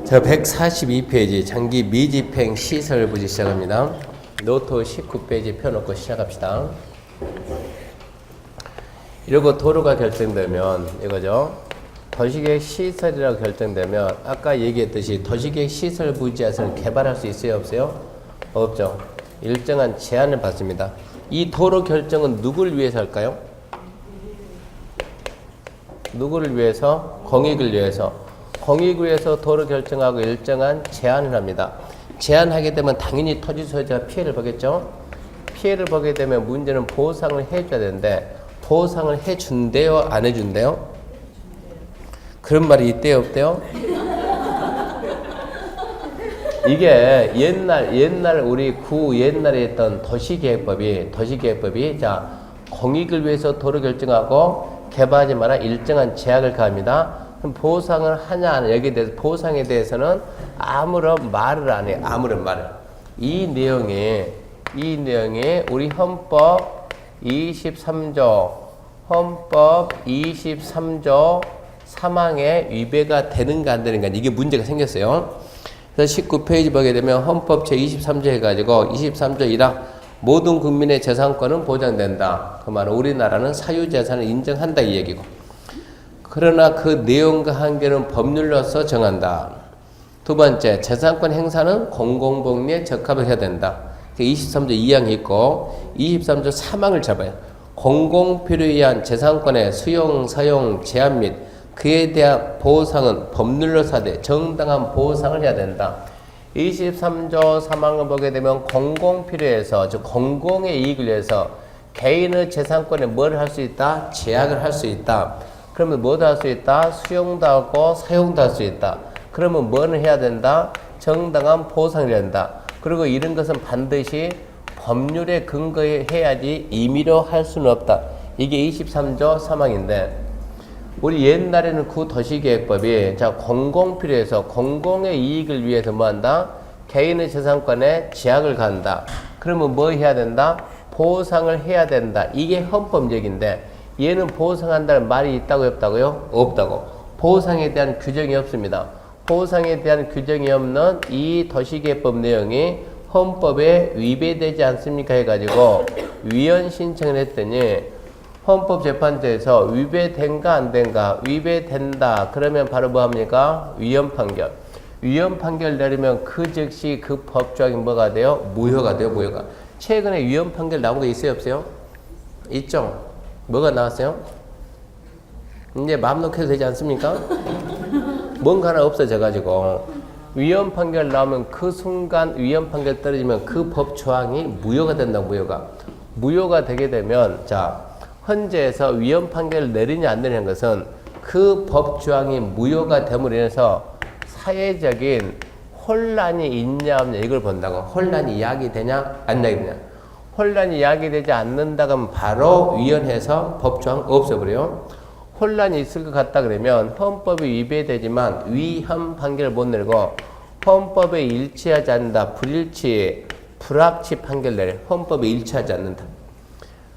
자, 142페이지 장기 미집행 시설부지 시작합니다. 노트 19페이지 펴놓고 시작합시다. 이러고 도로가 결정되면 이거죠. 도시계획 시설이라고 결정되면 아까 얘기했듯이 도시계획 시설 부지에서는 개발할 수 있어요, 없어요? 없죠. 일정한 제한을 받습니다. 이 도로 결정은 누구를 위해서 할까요? 누구를 위해서? 공익을 위해서. 공익을 위해서 도로 결정하고 일정한 제한을 합니다. 제한하게 되면 당연히 토지 소유자가 피해를 보겠죠? 피해를 보게 되면 문제는 보상을 해줘야 되는데 보상을 해준대요? 안 해준대요? 그런 말이 있대요? 없대요? 이게 옛날 우리 옛날에 했던 도시계획법이 자, 공익을 위해서 도로 결정하고 개발하지 마라 일정한 제약을 가합니다. 그럼 보상을 하냐 안 하냐 여기에 대해서 보상에 대해서는 아무런 말을 안 해요. 아무런 말을. 이 내용에 우리 헌법 23조 3항에 위배가 되는가 안 되는가 이게 문제가 생겼어요. 그래서 19페이지 보게 되면 헌법 제23조 해가지고 23조 1항 모든 국민의 재산권은 보장된다. 그 말은 우리나라는 사유재산을 인정한다 이 얘기고. 그러나 그 내용과 한계는 법률로서 정한다. 두 번째, 재산권 행사는 공공복리에 적합을 해야 된다. 23조 2항이 있고 23조 3항을 잡아요. 공공필요에 의한 재산권의 수용, 사용, 제한 및 그에 대한 보상은 법률로서 하되 정당한 보상을 해야 된다. 23조 3항을 보게 되면 공공필요에서 즉 공공의 이익을 위해서 개인의 재산권에 뭘 할 수 있다? 제약을 할 수 있다. 그러면 뭐도 할 수 있다? 수용도 하고 사용도 할 수 있다. 그러면 뭐는 해야 된다? 정당한 보상을 해야 된다. 그리고 이런 것은 반드시 법률에 근거해 해야지 임의로 할 수는 없다. 이게 23조 3항인데 우리 옛날에는 도시계획법이 자 공공필요에서 공공의 이익을 위해서 뭐 한다? 개인의 재산권에 제약을 간다. 그러면 뭐 해야 된다? 보상을 해야 된다. 이게 헌법 얘기인데 얘는 보상한다는 말이 있다고 없다고요? 없다고. 보상에 대한 규정이 없습니다. 보상에 대한 규정이 없는 이 도시계획법 내용이 헌법에 위배되지 않습니까? 해가지고 위헌 신청을 했더니 헌법재판소에서 위배된가 안 된가? 위배된다. 그러면 바로 뭐 합니까? 위헌 판결. 위헌 판결 내리면 그 즉시 그 법조항이 뭐가 돼요? 무효가 돼요, 무효가. 최근에 위헌 판결 나온 거 있어요, 없어요? 있죠? 뭐가 나왔어요? 이제 마음 놓게 되지 않습니까? 뭔가 하나 없어져가지고 위헌 판결 나오면 그 순간 위헌 판결 떨어지면 그 법 조항이 무효가 된다고 무효가 되게 되면 자 헌재에서 위헌 판결을 내리냐 안 내리냐는 것은 그 법 조항이 무효가 됨으로 인해서 사회적인 혼란이 있냐 없냐 이걸 본다고. 혼란이 야기되냐 안 야기되냐. 혼란이 야기되지 않는다 그러면 바로 위헌해서 법조항 없애버려요. 혼란이 있을 것 같다 그러면 헌법이 위배되지만 위헌 판결을 못 내리고 헌법에 일치하지 않는다. 불합치 판결 내려. 헌법에 일치하지 않는다.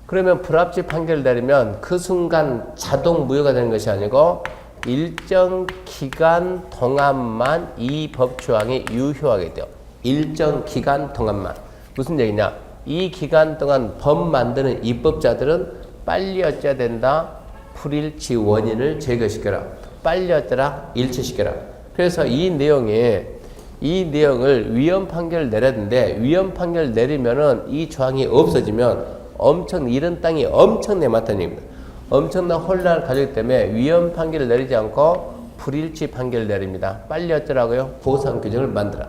그러면 불합치 판결을 내리면 그 순간 자동 무효가 되는 것이 아니고 일정 기간 동안만 이 법조항이 유효하게 돼요. 일정 기간 동안만. 무슨 얘기냐? 이 기간 동안 법 만드는 입법자들은 빨리 어찌해야 된다? 불일치 원인을 제거시켜라. 빨리 어쩌라? 일치시켜라. 그래서 이 내용을 위헌 판결을 내려야 되는데 위헌 판결을 내리면은 이 조항이 없어지면 잃은 땅이 엄청나게 많다는 얘기입니다. 엄청난 혼란을 가지기 때문에 위헌 판결을 내리지 않고 불일치 판결을 내립니다. 빨리 어쩌라고요? 보상 규정을 만들어.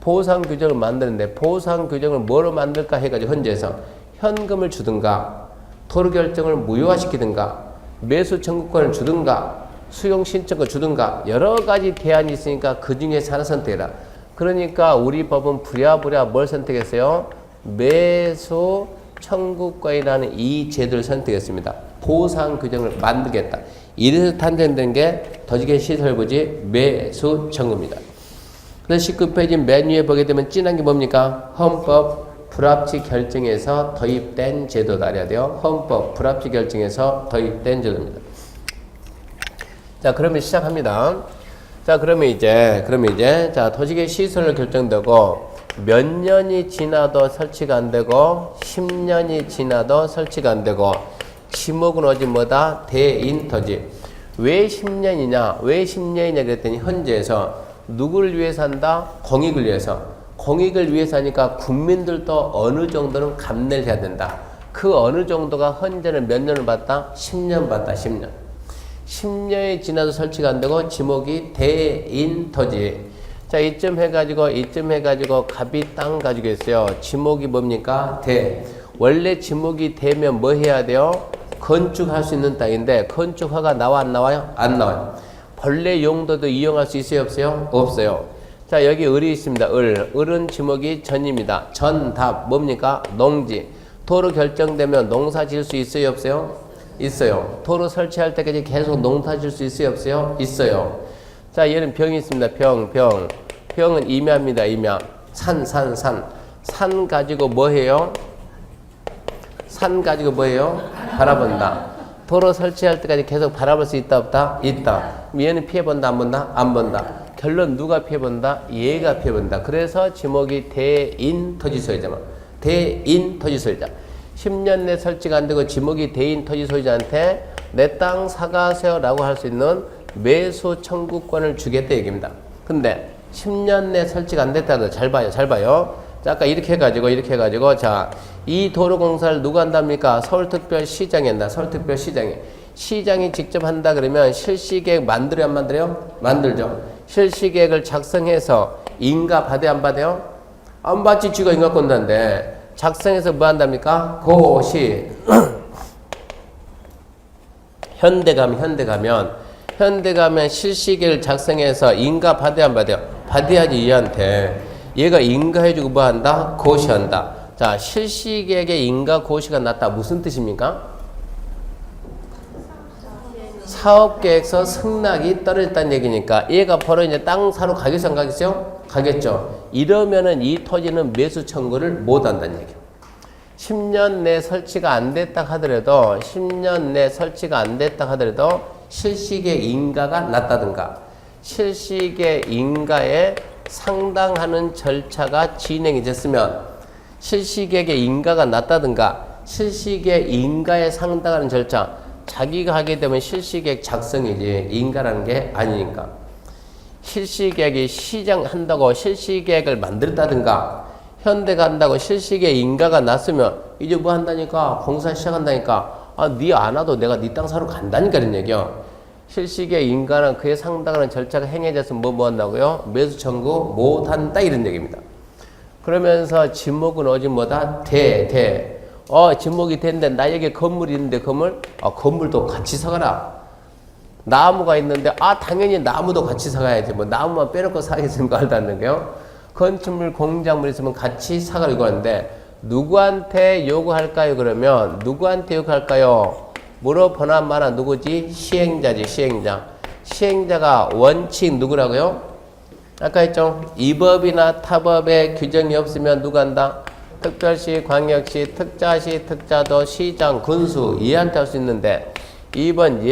보상 규정을 만드는데 보상 규정을 뭐로 만들까 해가지고 헌재에서 현금을 주든가 도로 결정을 무효화시키든가 매수 청구권을 주든가 수용 신청을 주든가 여러 가지 대안이 있으니까 그 중에서 하나 선택해라. 그러니까 우리 법은 부랴부랴 뭘 선택했어요? 매수 청구권이라는 이 제도를 선택했습니다. 보상 규정을 만들겠다. 이래서 탄생된 게 도시계획 시설부지 매수 청구입니다. 그래서 19페이지 맨 위에 보게 되면 진한 게 뭡니까? 헌법 불합치 결정에서 도입된 제도다. 알아야 돼요. 헌법 불합치 결정에서 도입된 제도입니다. 자, 그러면 시작합니다. 자, 그러면 이제, 자, 도시계 시설로 결정되고, 몇 년이 지나도 설치가 안 되고, 10년이 지나도 설치가 안 되고, 지목은 어디 뭐다? 대인 토지. 왜 10년이냐? 왜 10년이냐? 그랬더니, 현재에서 누구를 위해서 한다? 공익을 위해서. 공익을 위해서 하니까 국민들도 어느 정도는 감내를 해야 된다. 그 어느 정도가 현재는 몇 년을 봤다? 10년 봤다, 10년. 10년이 지나도 설치가 안 되고 지목이 대인 토지. 자, 이쯤 해가지고 갑이 땅 가지고 있어요. 지목이 뭡니까? 대. 원래 지목이 되면 뭐 해야 돼요? 건축할 수 있는 땅인데 건축허가 나와 안 나와요? 안 나와요. 본래 용도도 이용할 수 있어요? 없어요? 없어요. 자, 여기 을이 있습니다. 을은 지목이 전입니다. 전, 답, 뭡니까? 농지. 도로 결정되면 농사 지을 수 있어요? 없어요? 있어요. 도로 설치할 때까지 계속 농사 지을 수 있어요? 없어요? 있어요. 자, 얘는 병이 있습니다. 병은 임야입니다. 임야. 산. 산 가지고 뭐 해요? 산 가지고 뭐 해요? 바라본다. 도로 설치할 때까지 계속 바라볼 수 있다? 없다? 있다. 얘는 피해본다? 안 본다? 안 본다. 결론 누가 피해본다? 얘가 피해본다. 그래서 지목이 대인 토지 소유자만. 대인 토지 소유자. 10년 내 설치가 안 되고 지목이 대인 토지 소유자한테 내 땅 사가세요 라고 할 수 있는 매수 청구권을 주겠다 얘기입니다. 근데 10년 내 설치가 안 됐다도 잘 봐요. 자, 아까 이렇게 해가지고 자, 이 도로공사를 누가 한답니까? 서울특별시장이 한다. 서울특별시장이. 시장이 직접 한다 그러면 실시계획 만들어요? 안 만들어요? 만들죠. 실시계획을 작성해서 인가 받아요? 안 받아요? 안 받지. 쥐가 인가권자인데 작성해서 뭐 한답니까? 고시. 현대 가면 실시계획을 작성해서 인가 받아야 안 받아요? 받아야지 얘한테. 얘가 인가해주고 뭐 한다? 고시한다. 자, 실시계획의 인가 고시가 났다. 무슨 뜻입니까? 사업계획서 승낙이 떨어졌다는 얘기니까 얘가 바로 이제 땅 사러 가겠어 안 가겠어요? 가겠죠. 이러면은 이 토지는 매수 청구를 못 한다는 얘기예요. 10년 내 설치가 안 됐다 하더라도 실시계획 인가가 났다든가 실시계획 인가에 상당하는 절차가 진행이 됐으면 실시계획의 인가가 났다든가 실시계획 인가에 상당하는 절차 자기가 하게 되면 실시계획 작성이지 인가라는 게 아니니까 실시계획이 시장한다고 실시계획을 만들었다든가 현대가 한다고 실시계획 인가가 났으면 이제 뭐 한다니까 공사 시작한다니까 니 안 와도 내가 니 땅 사러 간다니까 이런 얘기요. 실시계획 인가는 그에 상당한 절차가 행해져서 뭐 한다고요? 매수 청구 못 한다 이런 얘기입니다. 그러면서 지목은 어디 뭐다? 지목이 된데 나에게 건물이 있는데 건물도 같이 사가라. 나무가 있는데 당연히 나무도 같이 사가야지. 뭐 나무만 빼놓고 사겠습니까? 말도 안 되는 거요. 건축물 공작물 있으면 같이 사가라 이거 하는데 누구한테 요구할까요? 그러면 누구한테 요구할까요? 물어보나 마나 누구지? 시행자지. 시행자가 원칙 누구라고요? 아까 했죠? 이 법이나 타법에 규정이 없으면 누가 한다? 특별시, 광역시, 특자시, 특자도, 시장, 군수 얘한테 할 수 있는데 2번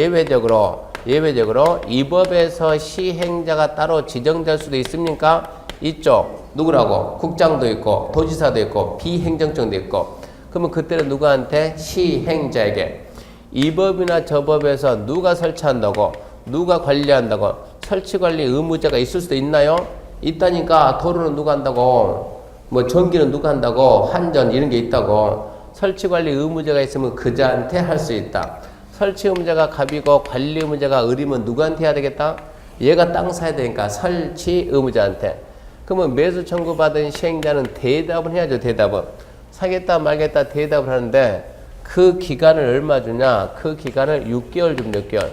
예외적으로 이 법에서 시행자가 따로 지정될 수도 있습니까? 있죠. 누구라고? 국장도 있고 도지사도 있고 비행정청도 있고 그러면 그때는 누구한테? 시행자에게. 이 법이나 저 법에서 누가 설치한다고 누가 관리한다고 설치관리 의무자가 있을 수도 있나요? 있다니까. 도로는 누가 한다고 뭐 전기는 누가 한다고 한전 이런 게 있다고. 설치관리 의무자가 있으면 그자한테 할 수 있다. 설치 의무자가 갑이고 관리 의무자가 을이면 누구한테 해야 되겠다? 얘가 땅 사야 되니까 설치 의무자한테. 그러면 매수 청구받은 시행자는 대답을 해야죠. 대답은. 사겠다 말겠다 대답을 하는데 그 기간을 얼마 주냐? 그 기간을 6개월 줍니다.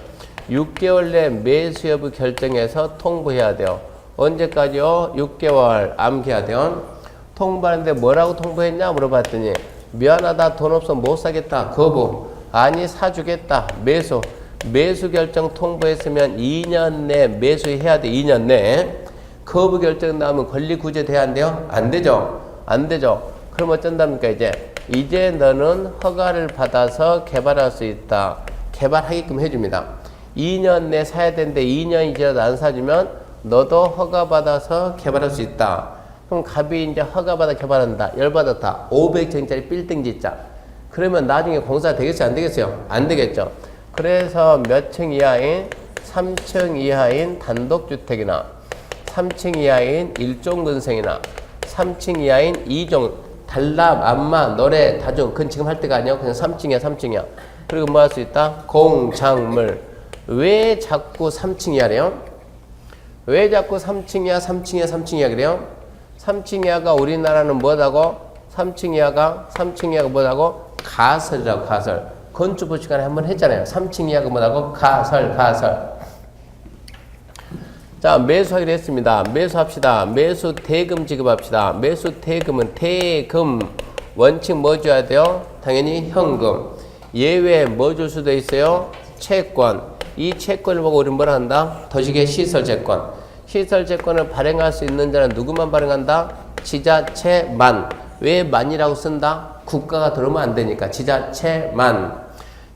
6개월 내 매수 여부 결정해서 통보해야 돼요. 언제까지요? 6개월 암기해야 돼요. 통보하는데 뭐라고 통보했냐 물어봤더니 미안하다 돈 없어 못 사겠다 거부. 아니 사주겠다 매수 결정 통보했으면 2년 내 매수해야 돼. 2년 내. 거부 결정 나오면 권리 구제 돼야 안 돼요? 안 되죠. 그럼 어쩐답니까? 이제 너는 허가를 받아서 개발할 수 있다. 개발하게끔 해줍니다. 2년 내 사야 되는데 2년이 지나도 안 사주면 너도 허가받아서 개발할 수 있다. 그럼 갑이 이제 허가받아 개발한다. 열받았다. 500층짜리 빌딩 짓자. 그러면 나중에 공사 되겠어요? 안 되겠어요? 안 되겠죠. 그래서 몇 층 이하인 3층 이하인 단독주택이나 3층 이하인 1종 근생이나 3층 이하인 2종 단랍, 안마, 노래, 다중 그건 지금 할 때가 아니야. 그냥 3층이야 3층이야. 그리고 뭐 할 수 있다? 공작물. 왜 자꾸 3층 이하래요? 왜 자꾸 3층 이하 3층 이하 3층 이하 그래요? 3층 이하가 우리나라는 뭐라고? 3층 이하가 뭐라고? 가설이라고 가설. 건축부 시간에 한번 했잖아요. 3층 이하가 뭐라고? 가설. 자, 매수하기로 했습니다. 매수합시다. 매수 대금 지급합시다. 매수 대금은 대금 원칙 뭐 줘야 돼요? 당연히 현금. 예외 뭐 줄 수도 있어요? 채권. 이 채권을 보고 우리는 뭐라 한다? 도시계 시설채권. 시설채권을 발행할 수 있는 자는 누구만 발행한다? 지자체만. 왜 만이라고 쓴다? 국가가 들어오면 안 되니까 지자체만.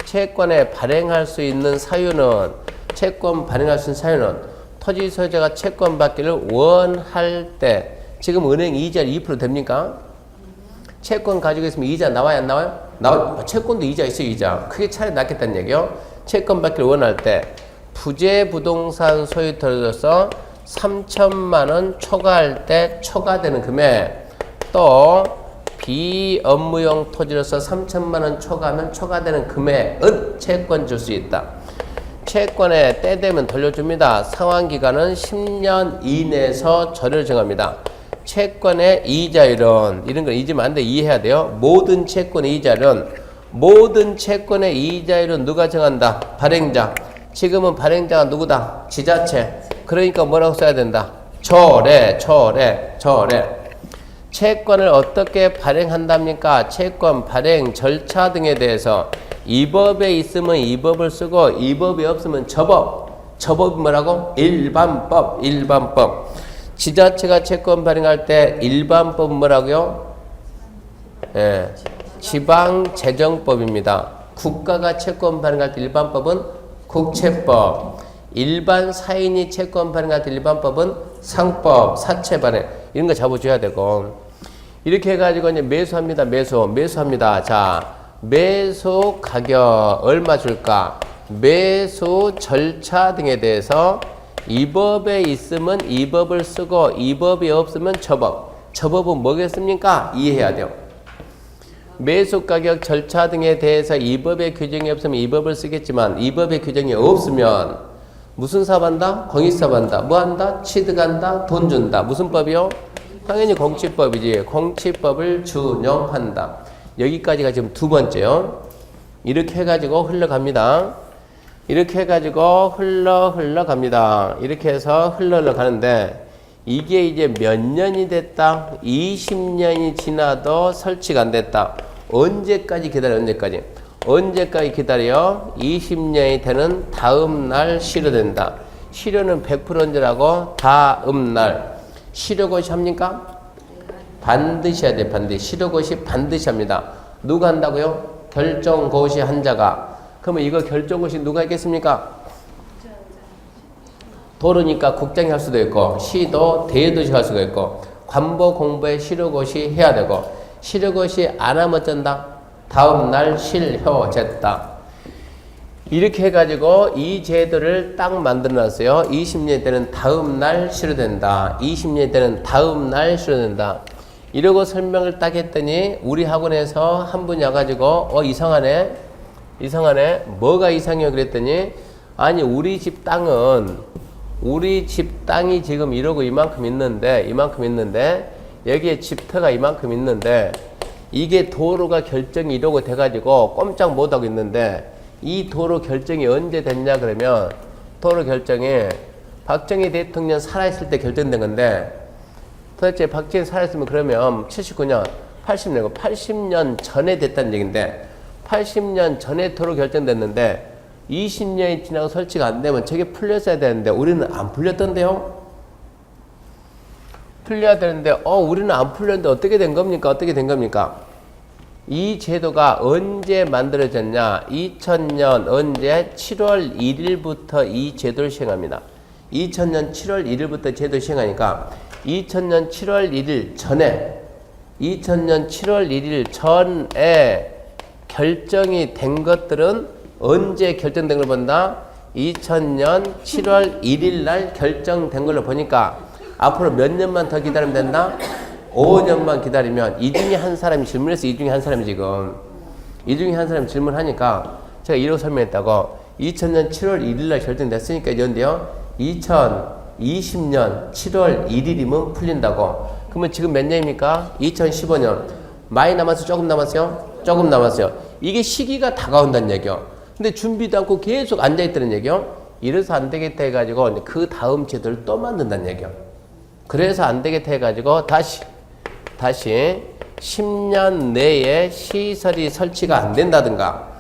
채권에 발행할 수 있는 사유는 채권 발행할 수 있는 사유는 토지 소유자가 채권 받기를 원할 때 지금 은행 이자를 2% 됩니까? 채권 가지고 있으면 이자 나와요 안 나와요? 나와. 채권도 이자 있어요 이자. 크게 차이 났겠다는 얘기요. 채권 받기를 원할 때 부재 부동산 소유토로서 3천만 원 초과할 때 초과되는 금액 또 비업무용 토지로서 3천만 원 초과하면 초과되는 금액은 채권 줄 수 있다. 채권에 때 되면 돌려줍니다. 상환기간은 10년 이내에서 절을 정합니다. 채권의 이자율은 이런 걸 잊으면 안 돼. 이해해야 돼요. 모든 채권의 이자율은 누가 정한다? 발행자. 지금은 발행자가 누구다? 지자체. 그러니까 뭐라고 써야 된다? 조례. 채권을 어떻게 발행한답니까? 채권 발행 절차 등에 대해서 이 법에 있으면 이 법을 쓰고 이 법이 없으면 저 법. 저 법이 뭐라고? 일반법. 지자체가 채권 발행할 때 일반법은 뭐라고요? 예, 지방재정법입니다. 국가가 채권 발행할 때 일반법은 국채법. 일반 사인이 채권 발행할 때 일반법은 상법, 사채 발행. 이런 거 잡아줘야 되고. 이렇게 해가지고 이제 매수합니다. 자. 매수 가격 얼마 줄까? 매수 절차 등에 대해서 이 법에 있으면 이 법을 쓰고 이 법이 없으면 저 법. 저 법은 뭐겠습니까? 이해해야 돼요. 매수 가격 절차 등에 대해서 이 법의 규정이 없으면 이 법을 쓰겠지만 이 법의 규정이 없으면 무슨 사업한다? 공익사업한다. 뭐 한다? 취득한다? 돈 준다. 무슨 법이요? 당연히 공취법이지. 공취법을 준용한다. 여기까지가 지금 두 번째요. 이렇게 해가지고 흘러갑니다. 이렇게 해가지고 흘러갑니다. 이렇게 해서 흘러가는데 이게 이제 몇 년이 됐다? 20년이 지나도 설치가 안 됐다. 언제까지 기다려? 언제까지 기다려? 20년이 되는 다음 날 실효된다. 실효는 100% 언제라고? 다음 날. 실효고시 합니까? 반드시 해야 돼. 실효고시 반드시 합니다. 누가 한다고요? 결정고시 한 자가. 그러면 이거 결정고시 누가 했겠습니까? 도로니까 국장이 할 수도 있고 시도 대도시 할 수가 있고 관보 공부에 실효고시 해야 되고 실효고시 안 하면 어쩐다? 다음 날 실효됐다. 이렇게 해가지고 이 제도를 딱 만들어놨어요. 20년 때는 다음 날 실효된다. 20년 때는 다음 날 실효된다. 이러고 설명을 딱 했더니 우리 학원에서 한 분이 와가지고 이상하네. 뭐가 이상해요? 그랬더니 아니 우리 집 땅이 지금 이러고 이만큼 있는데 여기에 집터가 이만큼 있는데 이게 도로가 결정이 이러고 돼가지고 꼼짝 못하고 있는데 이 도로 결정이 언제 됐냐 그러면 도로 결정이 박정희 대통령 살아있을 때 결정된 건데 도대체 박정희 살아있으면 그러면 79년, 80년 전에 됐다는 얘기인데 80년 전에 도로 결정됐는데 20년이 지나고 설치가 안 되면 저게 풀렸어야 되는데 우리는 안 풀렸던데요? 풀려야 되는데 우리는 안 풀렸는데 어떻게 된 겁니까? 이 제도가 언제 만들어졌냐? 2000년 언제 7월 1일부터 이 제도를 시행합니다. 2000년 7월 1일부터 제도 시행하니까 2000년 7월 1일 전에 2000년 7월 1일 전에 결정이 된 것들은 언제 결정된 걸 본다? 2000년 7월 1일 날 결정된 걸로 보니까 앞으로 몇 년만 더 기다리면 된다? 5년만 기다리면 이 중에 한 사람이 질문해서 이 중에 한 사람이 지금 이 중에 한 사람이 질문하니까 제가 이렇게 설명했다고 2000년 7월 1일 날 결정됐으니까 이런데요 2020년 7월 1일이면 풀린다고 그러면 지금 몇 년입니까? 2015년 많이 남았어요? 조금 남았어요? 조금 남았어요. 이게 시기가 다가온다는 얘기요. 근데 준비도 않고 계속 앉아있다는 얘기요. 이래서 안 되겠다 해가지고 그 다음 제도를 또 만든다는 얘기요. 그래서 안 되겠다 해가지고 다시 10년 내에 시설이 설치가 안 된다든가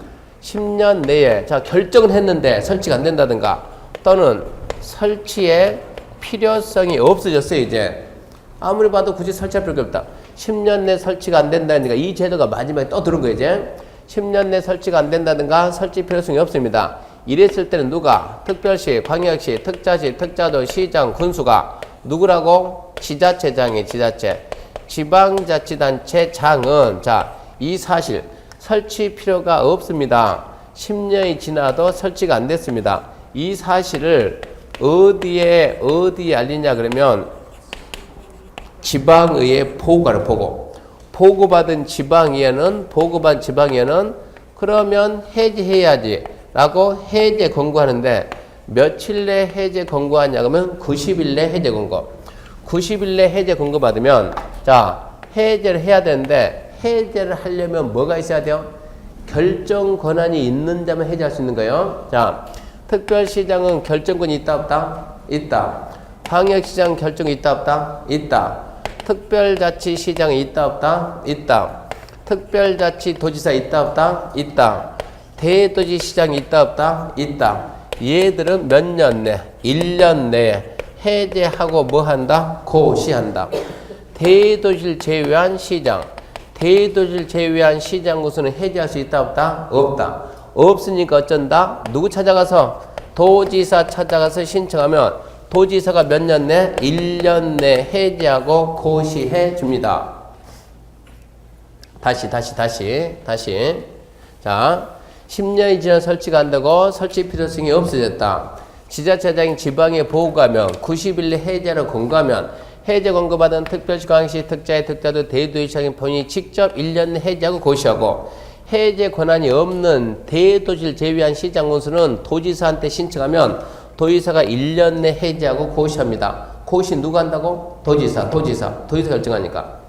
10년 내에 자 결정을 했는데 설치가 안 된다든가 또는 설치의 필요성이 없어졌어요. 이제 아무리 봐도 굳이 설치할 필요가 없다. 10년 내 설치가 안 된다니까 이 제도가 마지막에 또 들은 거예요. 이제 10년 내 설치가 안 된다든가 설치 필요성이 없습니다. 이랬을 때는 누가 특별시, 광역시, 특자시, 특자도, 시장, 군수가 누구라고? 지자체장이 지자체. 지방자치단체장은 자, 이 사실 설치 필요가 없습니다. 10년이 지나도 설치가 안 됐습니다. 이 사실을 어디에 알리냐 그러면 지방의회 보고를 보고받은 지방의회는 그러면 해제해야지 라고 해제 권고하는데 며칠 내 해제 권고하냐 그러면 90일 내 해제 권고 90일 내 해제 권고 받으면 자 해제를 해야 되는데 해제를 하려면 뭐가 있어야 돼요? 결정 권한이 있는 자만 해제할 수 있는 거예요. 자 특별시장은 결정권이 있다 없다? 있다. 광역시장 결정이 있다 없다? 있다. 특별자치시장이 있다 없다? 있다. 특별자치도지사 있다 없다? 있다. 대도시시장이 있다 없다? 있다. 얘들은 몇 년 내? 1년 내에 해제하고 뭐 한다? 고시한다. 대도시를 제외한 시장. 대도시를 제외한 시장 구수는 해제할 수 있다 없다? 없다. 없으니까 어쩐다? 누구 찾아가서? 도지사 찾아가서 신청하면 도지사가 몇 년 내? 1년 내 해제하고 고시해 줍니다. 다시. 자, 10년이 지나 설치가 안 되고 설치 필요성이 없어졌다. 지자체장이 지방에 보고하면 90일 내 해제를 권고하면 해제 권고받은 특별시, 광역시, 특자의 특자도 대도시장이 본인이 직접 1년 내 해제하고 고시하고 해제 권한이 없는 대도시를 제외한 시장 군수는 도지사한테 신청하면 도지사가 1년 내 해제하고 고시합니다. 고시 누가 한다고? 도지사 결정하니까.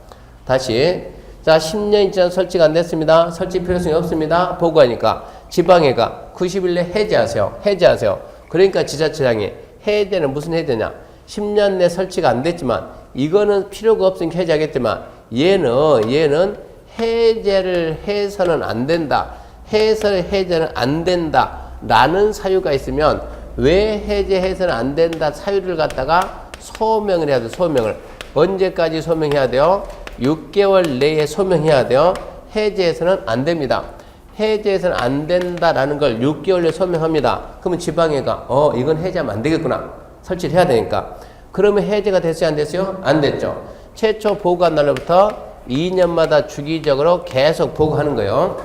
다시. 자, 10년이 지나 설치가 안 됐습니다. 설치 필요성이 없습니다. 보고하니까. 지방회가 90일 내 해제하세요. 그러니까 지자체장이 해제는 무슨 해제냐? 10년 내 설치가 안 됐지만, 이거는 필요가 없으니까 해제하겠지만, 얘는 해제를 해서는 안 된다. 해제는 안 된다. 라는 사유가 있으면, 왜 해제해서는 안 된다 사유를 갖다가 소명을 해야 돼요. 소명을. 언제까지 소명해야 돼요? 6개월 내에 소명해야 돼요. 해제해서는 안 됩니다. 해제해서는 안 된다라는 걸 6개월 내에 소명합니다. 그러면 지방회가 이건 해제하면 안 되겠구나. 설치를 해야 되니까. 그러면 해제가 됐어요? 안 됐어요? 안 됐죠. 최초 보고한 날로부터 2년마다 주기적으로 계속 보고하는 거예요.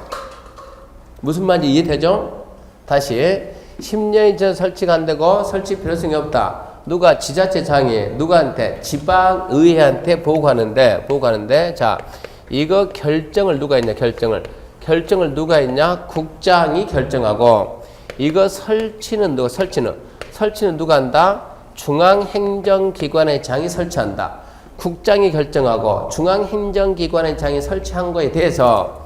무슨 말인지 이해되죠? 다시 10년이 전 설치가 안 되고 설치 필요성이 없다. 누가? 지자체장이 누구한테? 지방의회한테 보고하는데 자 이거 결정을 누가 했냐? 결정을 누가 했냐? 국장이 결정하고 이거 설치는 누가 한다? 중앙행정기관의 장이 설치한다. 국장이 결정하고 중앙행정기관의 장이 설치한 거에 대해서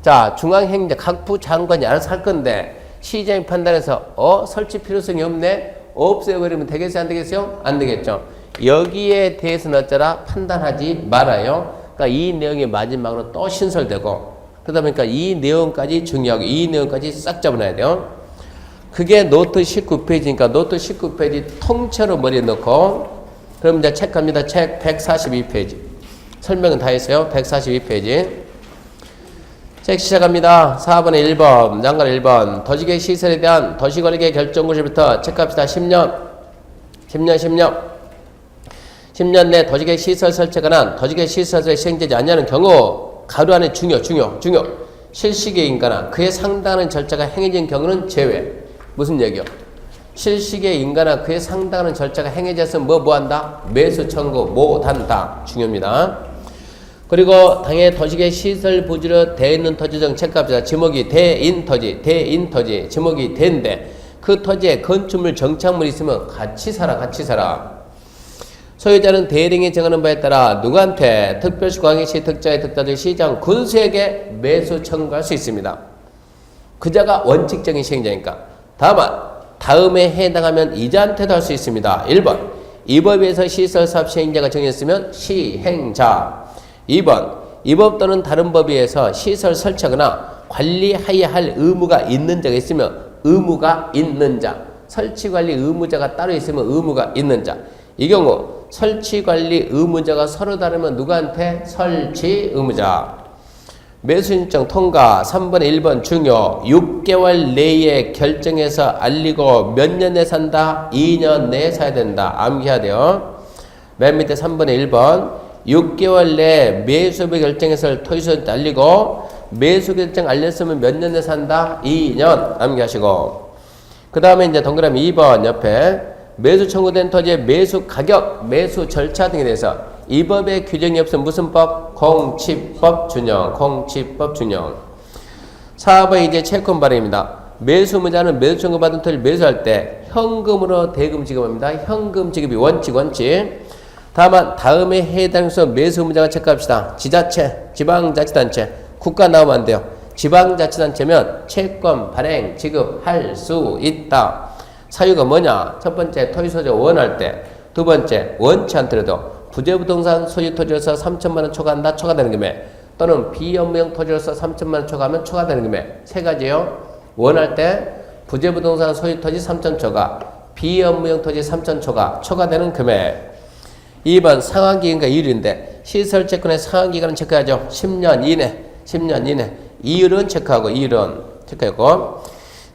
자 중앙행정 각부 장관이 알아서 할 건데 시장이 판단해서 설치 필요성이 없네? 없애버리면 되겠어요? 안 되겠어요? 안 되겠죠. 여기에 대해서는 어쩌라? 판단하지 말아요. 그러니까 이 내용이 마지막으로 또 신설되고 그러다 보니까 이 내용까지 중요하고 이 내용까지 싹 잡아놔야 돼요. 그게 노트 19페이지니까 노트 19페이지 통째로 머리에 넣고 그럼 이제 체크합니다. 책 142페이지. 설명은 다 했어요. 142페이지. 책 시작합니다. 4번에 1번, 장관 1번. 도시계획 시설에 대한 도시관리계획 결정구시부터 체크합시다. 10년. 10년 내 도시계획 시설 설치가 난 도시계획 시설에 시행되지 않냐는 경우 가로 안에 중요 실시계획인가나 그에 상당하는 절차가 행해진 경우는 제외. 무슨 얘기요? 실시계획인가나 그에 상당하는 절차가 행해져서 뭐한다? 매수 청구 못한다. 중요합니다. 그리고 당해 도시계획 시설 부지로 돼 있는 토지 중 체크합시다. 지목이 대인 토지 지목이 된데 그 토지에 건축물 정착물이 있으면 같이 살아. 소유자는 대령이 정하는 바에 따라 누구한테? 특별시 광역시 특자의 특자적 시장 군수에게 매수 청구할 수 있습니다. 그자가 원칙적인 시행자니까. 다음에 해당하면 이자한테도 할 수 있습니다. 1번 이 법에서 시설사업 시행자가 정했으면 시행자. 2번 이 법 또는 다른 법에 의해서 시설 설치하거나 관리해야 할 의무가 있는 자가 있으면 의무가 있는 자. 설치관리 의무자가 따로 있으면 의무가 있는 자. 이 경우 설치관리 의무자가 서로 다르면 누구한테? 설치 의무자. 매수신청 통과. 3번 1번 중요. 6개월 내에 결정해서 알리고 몇 년 내에 산다? 2년 내에 사야 된다. 암기해야 돼요. 맨 밑에 3번에 1번 6개월 내에 매수비 결정해서 토지소유한테 알리고 매수 결정 알렸으면 몇 년 내에 산다? 2년. 암기하시고. 그 다음에 이제 동그라미 2번 옆에 매수 청구된 토지의 매수 가격, 매수 절차 등에 대해서 이 법에 규정이 없으면 무슨 법? 공치법 준용. 4번 이제 채권 발행입니다. 매수 의무자는 매수 청구받은 토지를 매수할 때 현금으로 대금 지급합니다. 현금 지급이 원칙. 다만 다음에 해당해서 매수 의무자가 체크합시다. 지자체, 지방자치단체, 국가 나오면 안 돼요. 지방자치단체면 채권 발행 지급할 수 있다. 사유가 뭐냐? 첫 번째 토지소유자 원할 때, 두 번째 원치 않더라도 부재부동산 소유 토지로서 3천만 원 초과한다. 초과되는 금액. 또는 비업무용 토지로서 3천만 원 초과하면 초과되는 금액. 세 가지요. 원할 때 부재부동산 소유 토지 3천 초과, 비업무용 토지 3천 초과되는 금액. 2번 상환기간과 이율인데 시설채권의 상환기간은 체크하죠. 10년 이내. 이율은 체크하고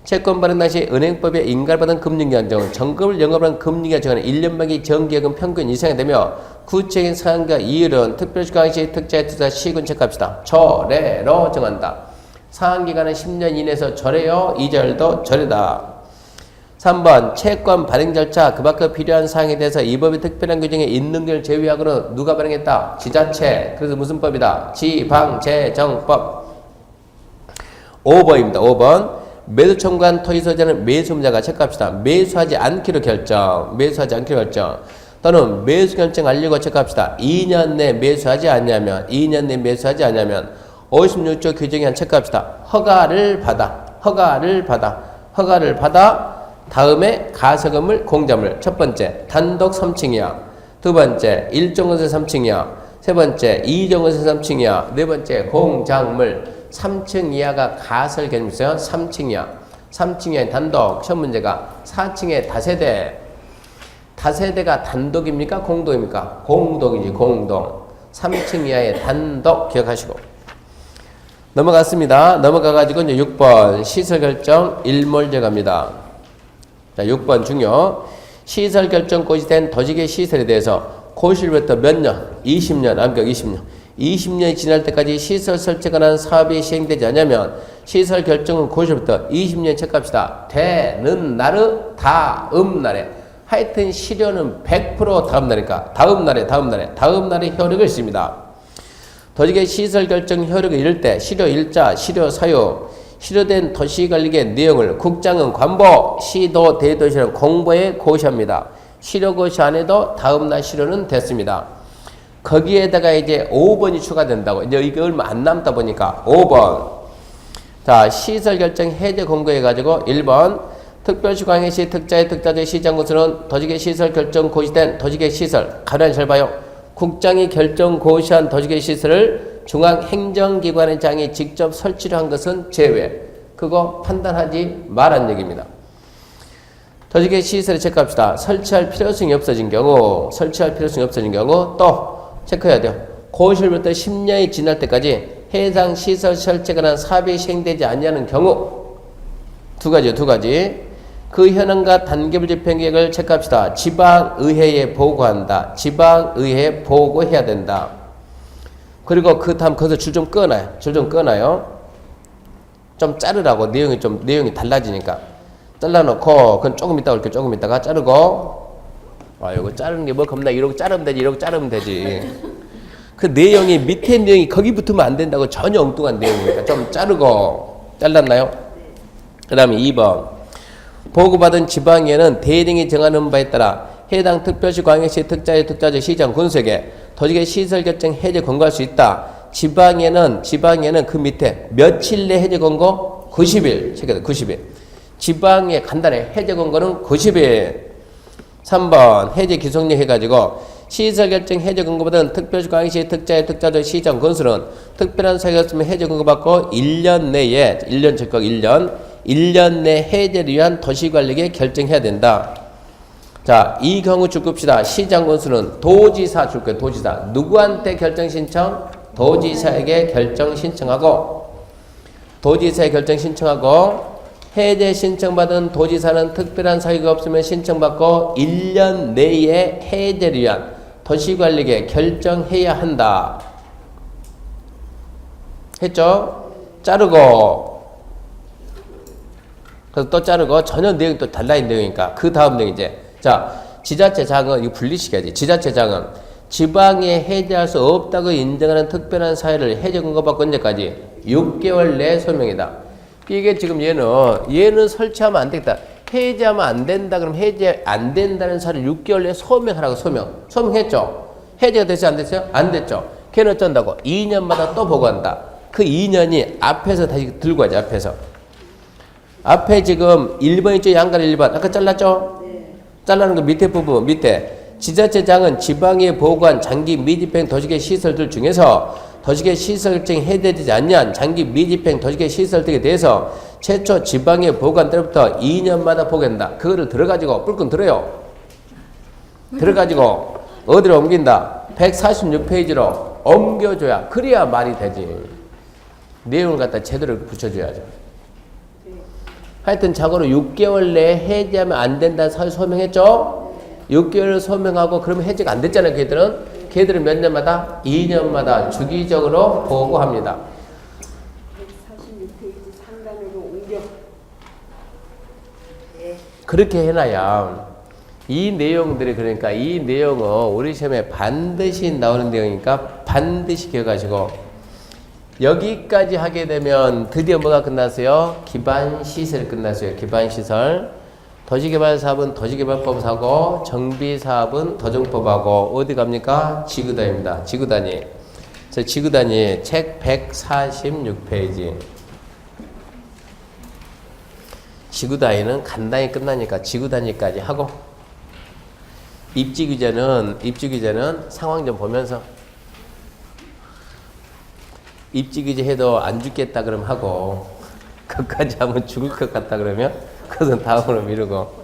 채권 발행 당시 은행법에 인가받은 금융기간 중 정금을 영업한 금융기간 중에는 1년 만기 정기예금 평균 이상이 되며 구체적인 상한가 이율은 특별시 광역시 특자의 투자 시군 체크합시다. 조례로 정한다. 상한기간은 10년 이내에서 조례요. 이절도 조례다. 3번 채권 발행 절차 그 밖에 필요한 사항에 대해서 이 법의 특별한 규정에 있는 걸 제외하고는 누가 발행했다? 지자체. 그래서 무슨 법이다? 지방재정법. 5번입니다. 5번 매수 청구한 토지소유자는 매수의무자가 체크합시다. 매수하지 않기로 결정. 또는 매수 결정 알리고 체크합시다. 2년 내 매수하지 않냐면 56조 규정에 한 체크합시다. 허가를 받아 다음에 가서건물 공자물. 첫 번째 단독 3층이야. 두 번째 1종건설 3층이야. 세 번째 2종건설 3층이야. 네 번째 공작물. 3층 이하가 가설 개념 있어요. 3층 이하 단독. 시험 문제가 4층에 다세대. 다세대가 단독입니까? 공동입니까? 공동이지. 공동. 3층 이하의 단독 기억하시고. 넘어갔습니다. 넘어가가지고 이제 6번 시설 결정 일몰제 갑니다. 자, 6번 중요. 시설 결정 고시된 도시계 시설에 대해서 고시로부터 몇 년? 20년. 암격 20년. 20년이 지날 때까지 시설 설치가 난 사업이 시행되지 않으면 시설 결정은 고시로부터 20년 체크합시다. 되는 날의 다음 날에. 하여튼 실효는 100% 다음 날이니까 다음 날에 효력을 있습니다. 도시계 시설 결정 효력을 잃을 때 실효 일자, 실효 사유, 실효된 도시관리계 내용을 국장은 관보, 시도 대도시는 공보에 고시합니다. 실효 고시 안 해도 다음 날 실효는 됐습니다. 거기에다가 이제 5번이 추가된다고. 이제 이게 얼마 안 남다 보니까 5번. 자, 시설 결정 해제 공고해가지고 1번 특별시 광역시 특자의 특자적 시장구수는 도시계 시설 결정 고시된 도시계 시설. 가만히 잘 봐요. 국장이 결정 고시한 도시계 시설을 중앙행정기관의 장이 직접 설치를 한 것은 제외. 그거 판단하지 말란 얘기입니다. 도시계 시설에 체크합시다. 설치할 필요성이 없어진 경우 또 체크해야 돼요. 고시로부터 10년이 지날 때까지 해당 시설 설치가 난 사업이 시행되지 않냐는 경우 두 가지. 그 현황과 단계별 집행계획을 체크합시다. 지방의회에 보고한다. 지방의회에 보고해야 된다. 그리고 그 다음 거기서 줄 좀 끊어요. 줄 좀 끊어요. 좀 자르라고. 내용이 달라지니까. 잘라놓고, 그건 조금 있다가 이렇게 조금 있다가 자르고, 이거 자르는 게 뭐 겁나. 이러고 자르면 되지. 이러고 자르면 되지. 그 내용이, 밑에 내용이 거기 붙으면 안 된다고 전혀 엉뚱한 내용이니까 좀 자르고. 잘랐나요? 그 다음에 2번. 보고받은 지방에는 대령이 정하는 바에 따라 해당 특별시, 광역시, 특자시, 특자제, 시장, 군수에게 도시계 시설 결정 해제 권고할 수 있다. 지방에는 그 밑에 며칠 내 해제 권고? 90일. 체크해서 90일. 지방에 간단해. 해제 권고는 90일. 3번 해제 기속령 해가지고 시설 결정 해제 권고받은 특별시, 광역시, 특자의 특자적 시장 건설은 특별한 사유가 없으면 해제 권고받고 1년 내에 1년 적격 1년 내 해제를 위한 도시관리에 결정해야 된다. 자, 이 경우 줄 겁시다. 시장 건수는 도지사 줄 거예요. 도지사. 누구한테 결정 신청? 도지사에게 결정 신청하고 해제 신청받은 도지사는 특별한 사유가 없으면 신청받고 1년 내에 해제를 위한 도시관리에 결정해야 한다. 했죠? 자르고 그래서 또 자르고 전혀 내용이 또 달라진 내용이니까 그 다음 내용 이제 자 지자체장은 이거 분리시켜야지. 지자체장은 지방에 해제할 수 없다고 인정하는 특별한 사유를 해제 권고받고 언제까지? 6개월 내 소명이다. 이게 지금 얘는 설치하면 안 되겠다. 해제하면 안 된다. 그럼 해제 안 된다는 사유를 6개월 내에 소명하라고 소명했죠. 해제가 됐어요? 안 됐어요? 안 됐죠. 걔는 어쩐다고? 2년마다 또 보고한다. 그 2년이 앞에서 다시 들고 가자. 앞에 지금 1번 있죠? 양가를 1번. 아까 잘랐죠? 네. 잘라는 거 밑에 부분, 밑에. 지자체장은 지방에 보고한 장기 미집행 도시계 시설들 중에서 도시계 시설 결정이 해제되지 않는 장기 미집행 도시계 시설 등에 대해서 최초 지방에 보고한 때부터 2년마다 보고한다. 그거를 들어가지고 뿔끈 들어요. 들어가지고 어디로 옮긴다? 146페이지로 옮겨줘야 그래야 말이 되지. 내용을 갖다 제대로 붙여줘야죠. 하여튼 자고로 6개월 내에 해제하면 안 된다는 사유 소명했죠? 6개월 소명하고 그러면 해제가 안 됐잖아요. 걔들은 몇 년마다? 2년마다 주기적으로 보고합니다. 146페이지 상단으로 옮겨. 그렇게 해놔야 이 내용들이 그러니까 이 내용은 우리 시험에 반드시 나오는 내용이니까 반드시 기억하시고 여기까지 하게 되면 드디어 뭐가 끝났어요? 기반시설 끝났어요. 기반시설. 도시개발사업은 도시개발법사고 정비사업은 도정법하고 어디 갑니까? 지구단입니다. 지구단위. 그래서 지구단위 책 146페이지. 지구단위는 간단히 끝나니까 지구단위까지 하고 입지규제는 상황 좀 보면서 입지규제 해도 안 죽겠다 그러면 하고 그까지 하면 죽을 것 같다 그러면 그것은 다음으로 미루고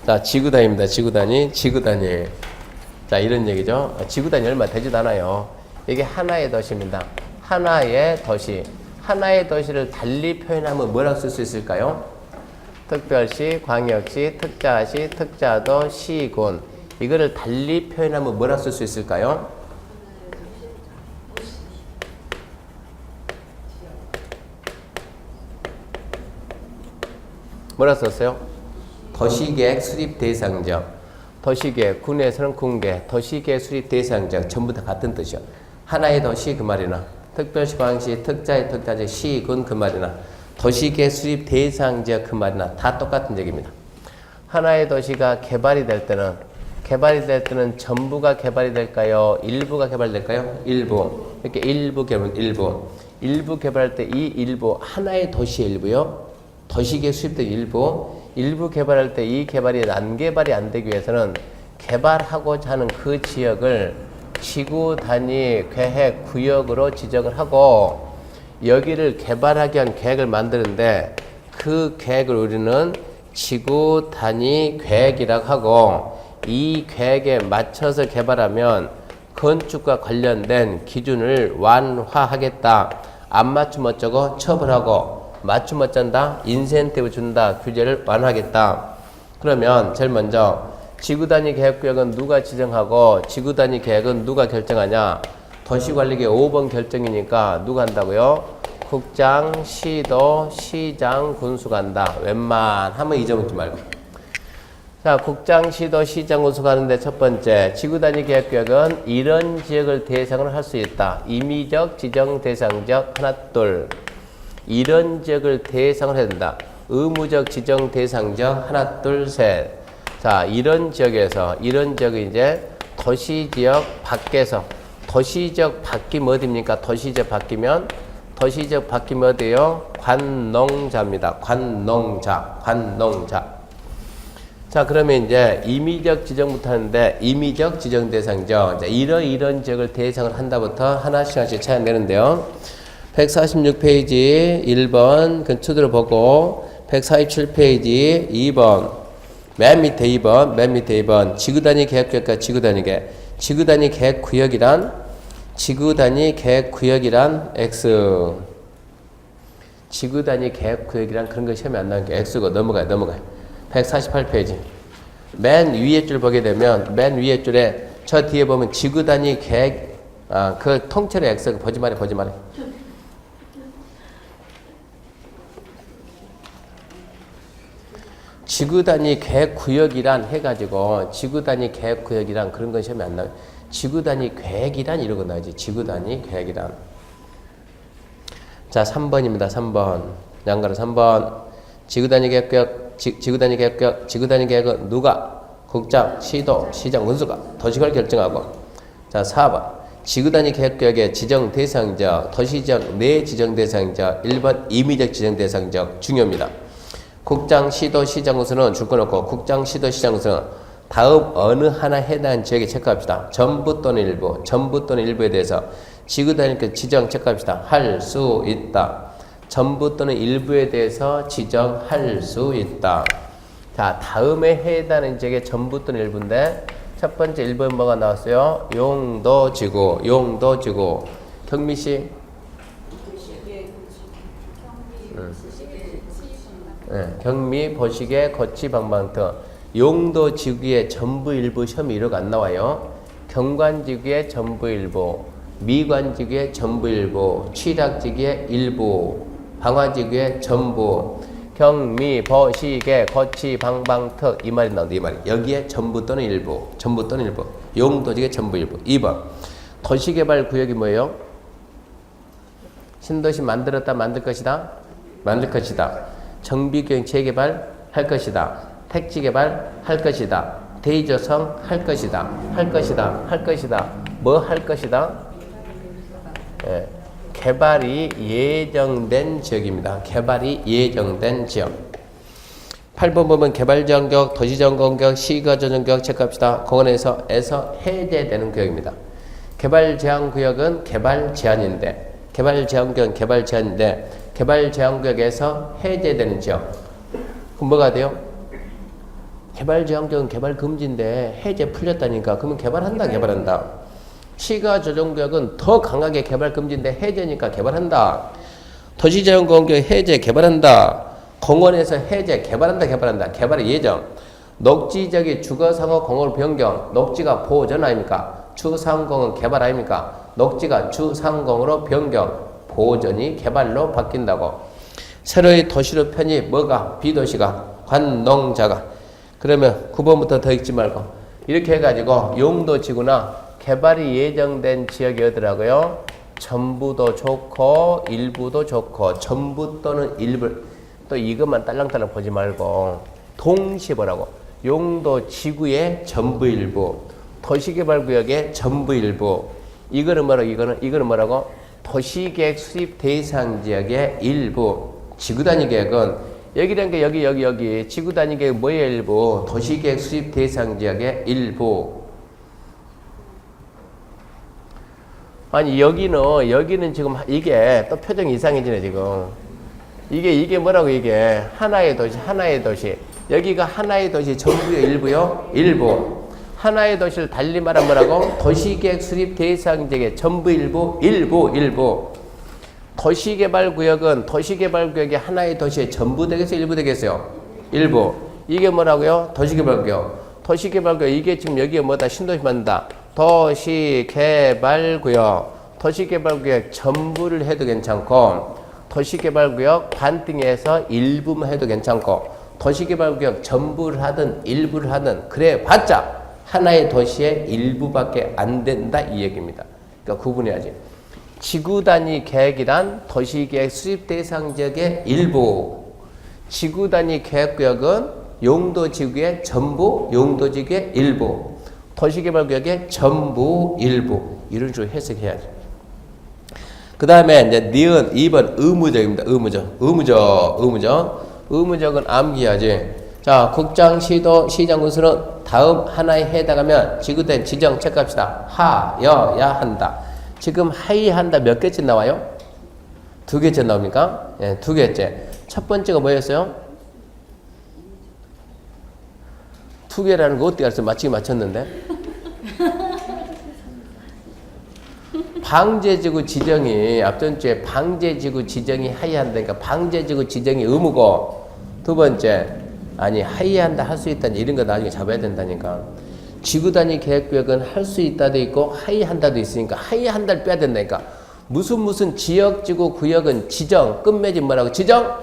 자 지구단위입니다. 지구단위 자 이런 얘기죠. 지구단위 얼마 되지도 않아요. 이게 하나의 도시입니다. 하나의 도시를 달리 표현하면 뭐라고 쓸 수 있을까요? 특별시, 광역시, 특자시, 특자도, 시군 이거를 달리 표현하면 뭐라고 쓸 수 있을까요? 뭐라 썼어요? 도시계획 수립 대상적. 도시계획, 군에서는 군계, 도시계획 수립 대상적 전부 다 같은 뜻이요. 하나의 도시 그 말이나 특별시, 광역시, 특자의 특자적, 시군 그 말이나 도시계획 수립 대상적 그 말이나 다 똑같은 얘기입니다. 하나의 도시가 개발이 될 때는 전부가 개발이 될까요? 일부가 개발될까요? 일부. 이렇게 일부 개발할 때 이 일부 하나의 도시의 일부요. 도시계획 수립된 일부 개발할 때 이 개발이 난개발이 안 되기 위해서는 개발하고자 하는 그 지역을 지구 단위 계획 구역으로 지정을 하고 여기를 개발하기 위한 계획을 만드는데 그 계획을 우리는 지구 단위 계획이라고 하고 이 계획에 맞춰서 개발하면 건축과 관련된 기준을 완화하겠다. 안 맞추면 어쩌고 처벌하고 맞추면 어쩐다 인센티브 준다 규제를 완화하겠다. 그러면 제일 먼저 지구단위 계획구역은 누가 지정하고 지구단위 계획은 누가 결정하냐. 도시관리계 5번 결정이니까 누가 한다고요? 국장, 시도, 시장, 군수가 한다. 웬만하면 이 점 웃지 말고. 자, 국장, 시도, 시장, 군수가 하는데 첫 번째 지구단위 계획구역은 이런 지역을 대상으로 할 수 있다. 임의적, 지정, 대상적 하나 둘. 이런 지역을 대상으로 해야 된다. 의무적, 지정, 대상적 하나 둘 셋. 자, 이런 지역에서 이런 지역은 이제 도시지역 밖에서 도시지역 바뀌면 어디입니까? 도시지역 바뀌면 어디예요? 관농자입니다. 관농자. 자, 그러면 이제 임의적 지정부터 하는데 임의적 지정 대상적 이제 이런 지역을 대상으로 한다부터 하나씩 찾아내는데요. 146페이지 1번 근처들을 보고 147페이지 2번 맨 밑에 2번 지구단위 계획구역과 지구단위 계획구역이란 X 지구단위 계획구역이란 그런 거 시험에 안 나오는 게 X고 넘어가요. 148페이지 맨 위에 줄 보게 되면 맨 위에 줄에 저 뒤에 보면 지구단위 계획 그 통째로 X 보지 말해. 지구단위 계획구역이란 해가지고 지구단위 계획구역이란 그런 건 시험에 안 나와요. 지구단위 계획이란 이러고 나오지. 지구단위 계획이란. 자, 3번입니다. 3번. 양가로 3번. 지구단위 계획은 누가? 국장, 시도, 시장, 군수가 도시를 결정하고. 자, 4번. 지구단위 계획구역의 지정 대상적, 도시지역 내 지정 대상적, 1번 임의적 지정 대상적 중요합니다. 국장, 시도, 시장, 군수는 줄 거 놓고 국장, 시도, 시장, 군수는 다음 어느 하나 해당하는 지역에 체크합시다. 전부 또는 일부에 대해서 지구단위 지정 체크합시다. 할 수 있다. 전부 또는 일부에 대해서 지정할 수 있다. 자, 다음에 해당하는 지역의 전부 또는 일부인데 첫 번째 1번 뭐가 나왔어요? 용도지구. 경미씨? 경미, 보시개, 거치, 방방터. 용도지구의 전부 일부 시험이 이렇게 안 나와요. 경관지구의 전부 일부, 미관지구의 전부 일부, 취락지구의 일부, 방화지구의 전부, 경미, 보시개, 거치, 방방터 이 말이 나온다. 이 말이. 여기에 전부 또는 일부. 용도지구의 전부 일부. 2번. 도시개발구역이 뭐예요? 신도시 만들었다, 만들 것이다. 정비교육 재개발 할 것이다. 택지개발 할 것이다. 대의조성 할 것이다. 뭐 할 것이다? 예, 개발이 예정된 지역입니다. 개발이 예정된 지역. 8번 보면 개발지원구역, 도시지원구역, 시가조정구역 체크합시다. 공원에서 해제되는 구역입니다. 개발제한구역은 개발제한인데 개발제한구역은 개발제한인데 개발제한구역에서 해제되는 지역. 그럼 뭐가 돼요? 개발제한구역은 개발금지인데 해제 풀렸다니까. 그러면 개발한다. 시가조정구역은 더 강하게 개발금지인데 해제니까 개발한다. 도시제한구역 해제 개발한다. 공원에서 해제 개발한다. 개발의 예정. 녹지지역이 주거상호 공원 변경. 녹지가 보전 아닙니까? 주상공은 개발 아닙니까? 녹지가 주상공으로 변경. 보전이 개발로 바뀐다고. 새로이 도시로 편입 뭐가? 비도시가 관농자가. 그러면 9번부터 더 읽지 말고 이렇게 해가지고 용도지구나 개발이 예정된 지역이 어디라고요? 전부도 좋고 일부도 좋고 전부 또는 일부. 또 이것만 딸랑딸랑 보지 말고 동시에 보라고. 용도지구의 전부 일부, 도시개발구역의 전부 일부. 이거는 뭐라고? 도시계획 수립 대상 지역의 일부. 지구단위 계획은 여기라는 게 여기 지구단위 계획 뭐의 일부? 도시계획 수립 대상 지역의 일부. 아니 여기는 지금 이게 또 표정 이상해지네 지금. 이게 뭐라고 이게 하나의 도시. 여기가 하나의 도시 전부요 일부요? 일부. 하나의 도시를 달리 말하면 뭐라고? 도시계획 수립 대상 지역의 전부 일부. 도시개발구역은 도시개발구역이 하나의 도시의 전부 되겠어요? 일부 되겠어요? 일부. 이게 뭐라고요? 도시개발구역. 도시개발구역 이게 지금 여기에 뭐다? 신도시 만든다. 도시개발구역. 도시개발구역 전부를 해도 괜찮고 도시개발구역 반등해서 일부만 해도 괜찮고 도시개발구역 전부를 하든 일부를 하든 그래 봤자 하나의 도시의 일부밖에 안 된다 이 얘기입니다. 그러니까 구분해야지. 지구단위 계획이란 도시계획 수립 대상 지역의 일부. 지구단위 계획구역은 용도지구의 전부, 용도지구의 일부. 도시개발구역의 전부, 일부. 이런 식으로 해석해야지. 그 다음에 이제 니은 2번 의무적입니다. 의무적은 암기하지. 자, 국장, 시도, 시장 군수는 다음 하나에 해당하면 지구된 지정 체크합시다. 하여야 한다. 지금 하이한다 몇 개째 나와요? 2개째 나옵니까? 예, 2개째. 첫 번째가 뭐였어요? 2개라는 거 어떻게 알았어요? 맞추기 맞췄는데. 방제지구 지정이 앞전 주에 방제지구 지정이 하이한다니까 방제지구 지정이 의무고 두 번째 아니 하이한다 할 수 있다 이런 거 나중에 잡아야 된다니까. 지구단위 계획구역은 할 수 있다도 있고 하이한다도 있으니까 하이한다를 빼야 된다니까. 무슨 지역지구 구역은 지정 끝맺이 뭐라고 지정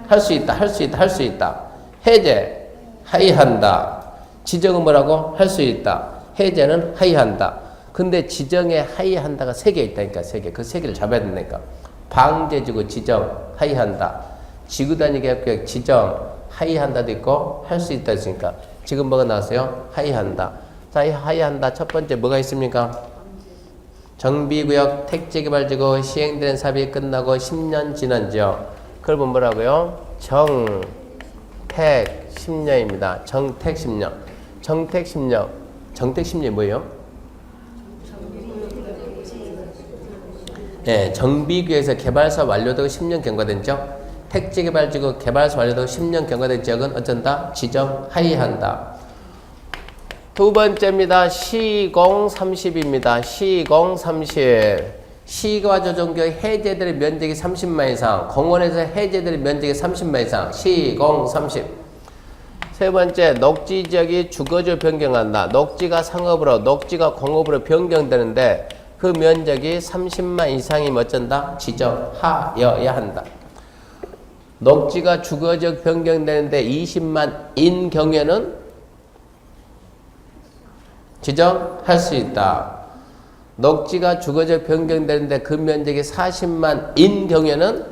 할 수 있다 해제 하이한다. 지정은 뭐라고 할 수 있다. 해제는 하이한다. 근데 지정에 하이한다가 3개 있다니까 3개. 그 3개를 잡아야 된다니까. 방제지구 지정 하이한다. 지구단위 계획구역 지정 하이한다도 있고 할 수 있다 했으니까 지금 뭐가 나왔어요? 하이한다. 자, 이 하이한다 첫 번째 뭐가 있습니까? 정비구역 택지개발지구 시행되는 사업이 끝나고 10년 지난 지역. 그걸 보면 뭐라고요? 정택 10년입니다. 정택 10년. 정택 10년이 뭐예요? 네, 정비구역에서 개발사업 완료되고 10년 경과된 지역. 택지개발지구 개발사 완료되고 10년 경과된 지역은 어쩐다? 지정 하이한다. 두 번째입니다. 시공 30입니다. 시공 30. 시가 조정구역 해제될 면적이 30만 이상. 공원에서 해제될 면적이 30만 이상. 시공 30. 세 번째, 녹지 지역이 주거지로 변경한다. 녹지가 상업으로, 녹지가 공업으로 변경되는데 그 면적이 30만 이상이면 어쩐다? 지정하여야 한다. 녹지가 주거지역 변경되는데 20만인 경우에는 지정할 수 있다. 녹지가 주거지역 변경되는데 그 면적이 40만인 경우에는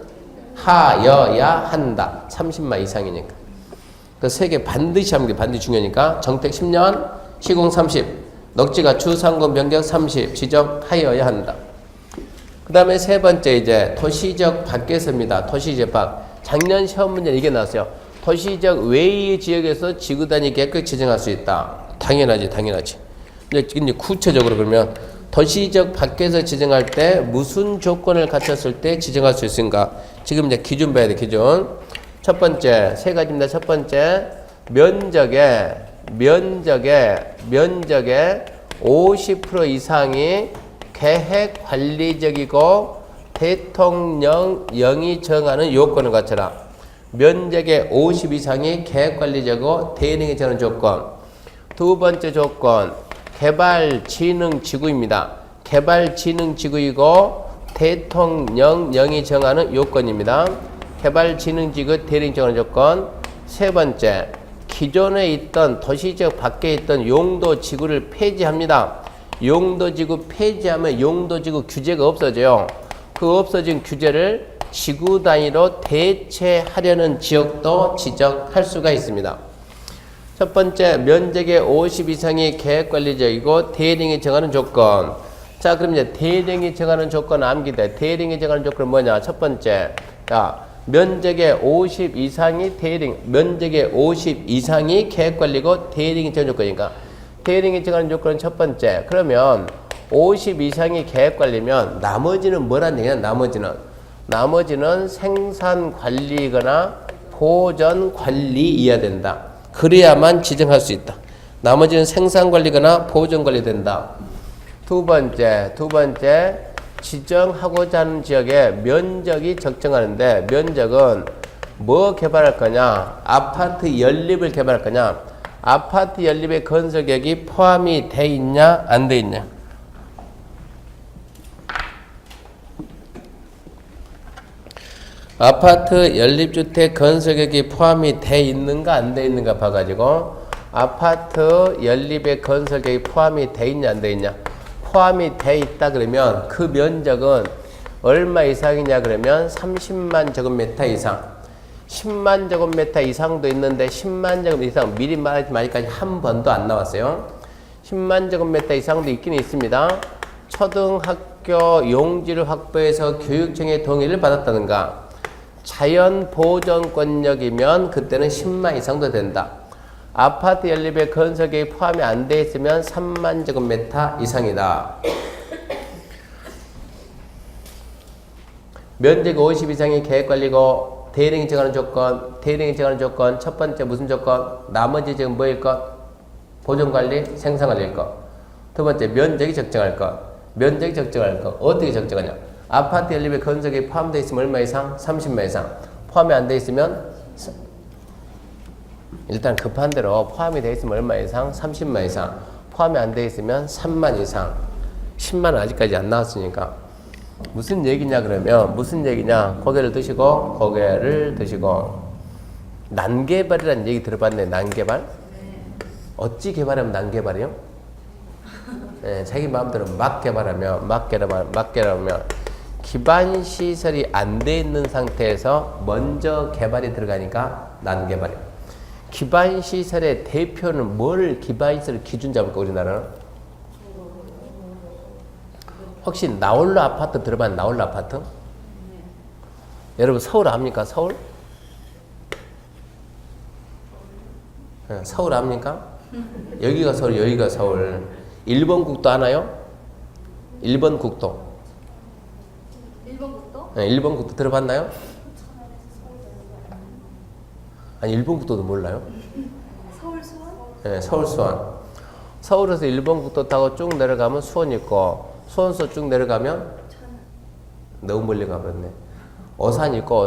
하여야 한다. 30만 이상이니까. 그 세 개 반드시 하는 게 반드시 중요하니까 정택 10년, 시공 30, 녹지가 주상권 변경 30 지정하여야 한다. 그 다음에 세 번째 이제 도시적 밖에서입니다. 도시적 밖. 작년 시험 문제는 이게 나왔어요. 도시적 외의 지역에서 지구단위 계획 지정할 수 있다. 당연하지. 근데 구체적으로 그러면 도시적 밖에서 지정할 때 무슨 조건을 갖췄을 때 지정할 수 있을까? 지금 이제 기준 봐야 돼. 기준. 첫 번째 세 가지입니다. 첫 번째 면적의 50% 이상이 계획 관리적이고 대통령령이 정하는 요건을 갖춰라. 면적의 50 이상이 계획 관리적이고 대통령이 정하는 조건. 두 번째 조건 개발진흥지구입니다. 개발진흥지구이고 대통령령이 정하는 요건입니다. 개발진흥지구 대통령이 정하는 조건. 세 번째 기존에 있던 도시지역 밖에 있던 용도지구를 폐지합니다. 용도지구 폐지하면 용도지구 규제가 없어져요. 그 없어진 규제를 지구 단위로 대체하려는 지역도 지정할 수가 있습니다. 첫 번째, 면적의 50 이상이 계획관리적이고 대령이 정하는 조건. 자, 그럼 이제 대령이 정하는 조건 암기돼. 대령이 정하는 조건은 뭐냐? 첫 번째, 자, 면적의 50 이상이 대령, 면적의 50 이상이 계획관리고 대령이 정하는 조건이니까. 대령이 정하는 조건은 첫 번째. 그러면 50 이상이 계획관리면 나머지는 뭐란 얘기냐? 나머지는 생산관리거나 보전관리이어야 된다. 그래야만 지정할 수 있다. 나머지는 생산관리거나 보전관리 된다. 두 번째 지정하고자 하는 지역의 면적이 적정하는데 면적은 뭐 개발할 거냐? 아파트 연립을 개발할 거냐? 아파트 연립의 건설 계획이 포함이 돼 있냐? 안 돼 있냐? 아파트 연립주택 건설 계획이 포함이 돼 있는가 안 돼 있는가 봐가지고 아파트 연립의 건설 계획이 포함이 돼 있냐 안 돼 있냐? 포함이 돼 있다 그러면 그 면적은 얼마 이상이냐 그러면 30만 제곱미터 이상 10만 제곱미터 이상도 있는데 10만 제곱미터 이상 미리 말하지 마기까지 한 번도 안 나왔어요. 10만 제곱미터 이상도 있긴 있습니다. 초등학교 용지를 확보해서 교육청의 동의를 받았다든가 자연보존권역이면 그때는 10만 이상도 된다. 아파트 연립의 건설 계획 포함이 안 돼 있으면 3만 제곱미터 이상이다. 면적 50 이상의 계획관리고 대행이 정하는 조건, 대행이 정하는 조건 첫 번째 무슨 조건? 나머지 지금 뭐일 것? 보존관리, 생산관리일 것. 두 번째 면적이 적정할 것. 면적이 적정할 것. 어떻게 적정하냐? 아파트 연립의 건설 계획 포함되어 있으면 얼마 이상? 30만 이상. 포함이 안 돼 있으면 일단 급한 대로 포함이 돼 있으면 얼마 이상? 30만 이상. 포함이 안 돼 있으면 3만 이상. 10만은 아직까지 안 나왔으니까. 무슨 얘기냐 그러면 무슨 얘기냐? 고개를 드시고 고개를 드시고 난개발이라는 얘기 들어봤네. 난개발? 어찌 개발하면 난개발이요? 네, 자기 마음대로 막 개발하면 막 개발하면 기반 시설이 안 돼 있는 상태에서 먼저 개발이 들어가니까 난개발이에요. 기반 시설의 대표는 뭘 기반 시설을 기준 잡을까 우리나라는? 혹시 나홀로 아파트 들어봤나요? 나홀로 아파트? 여러분 서울 압니까? 서울? 네, 서울 압니까? 여기가 서울, 여기가 서울. 1번 국도 아나요? 1번 국도. 1번 국도? 네, 1번 국도 들어봤나요? 아니 1번 국도도 몰라요? 서울 수원? 네, 서울 수원. 서울에서 1번 국도 타고 쭉 내려가면 수원 있고 수원에서 쭉 내려가면 너무 멀리 가버렸네. 어산 있고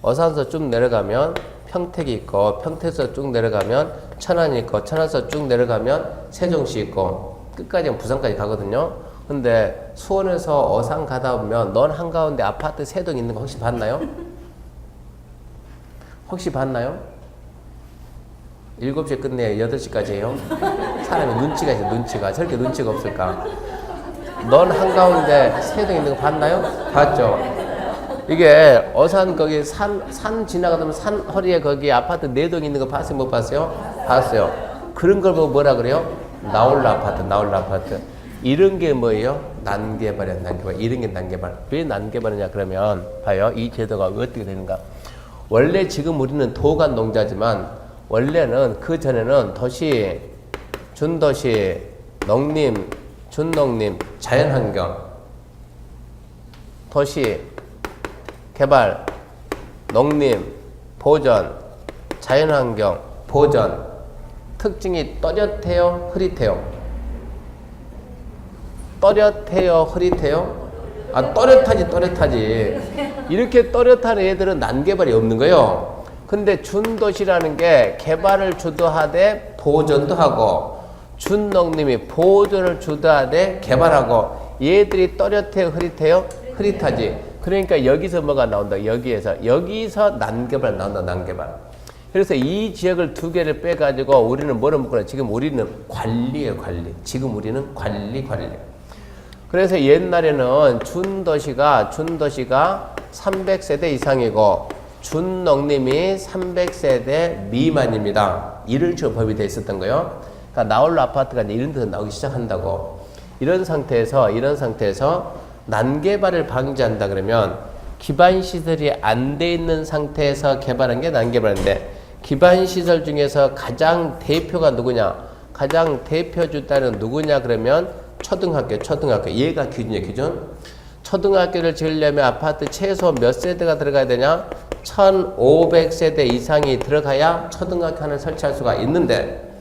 어산에서 쭉 내려가면 평택이 있고 평택에서 쭉 내려가면 천안이 있고 천안에서 쭉 내려가면 세종시 있고 끝까지 부산까지 가거든요. 근데 수원에서 어산 가다 보면 넌 한가운데 아파트 3동 있는 거 혹시 봤나요? 혹시 봤나요? 7시에 끝내요? 8시까지예요? 사람이 눈치가 있어, 눈치가. 저렇게 눈치가 없을까? 넌 한가운데 3동 있는 거 봤나요? 봤죠? 이게 어산 거기 산 지나가면 산 허리에 거기 아파트 4동 있는 거 봤어요? 못 봤어요? 봤어요. 그런 걸 보고 뭐라 그래요? 나홀로 아파트. 이런 게 뭐예요? 난개발이야, 난개발. 이런 게 난개발. 왜 난개발이냐 그러면 봐요. 이 제도가 어떻게 되는가? 원래 지금 우리는 도간 농자지만 원래는 그 전에는 도시, 준도시, 농림, 준농림, 자연환경, 도시, 개발, 농림, 보전, 자연환경, 보전. 특징이 또렷해요, 흐릿해요? 또렷해요, 흐릿해요? 아, 또렷하지. 이렇게 또렷한 애들은 난개발이 없는 거예요. 근데 준도시라는 게 개발을 주도하되 보전도 하고, 준농림이 보전을 주도하되 개발하고, 얘들이 또렷해요, 흐릿해요? 흐릿하지. 그러니까 여기서 뭐가 나온다? 여기서 난개발 나온다, 난개발. 그래서 이 지역을 2개를 빼가지고 우리는 뭐를 먹거나 지금 우리는 관리예요, 관리. 지금 우리는 관리. 그래서 옛날에는 준도시가 300세대 이상이고 준농림이 300세대 미만입니다. 이런 식으로 법이 돼 있었던 거예요. 그러니까 나홀로 아파트가 이제 이런 데서 나오기 시작한다고. 이런 상태에서 난개발을 방지한다 그러면 기반 시설이 안 돼 있는 상태에서 개발한 게 난개발인데 기반 시설 중에서 가장 대표가 누구냐? 가장 대표 주단은 누구냐 그러면 초등학교. 얘가 기준이에요, 기준. 초등학교를 지으려면 아파트 최소 몇 세대가 들어가야 되냐? 1500세대 이상이 들어가야 초등학교 하나 설치할 수가 있는데,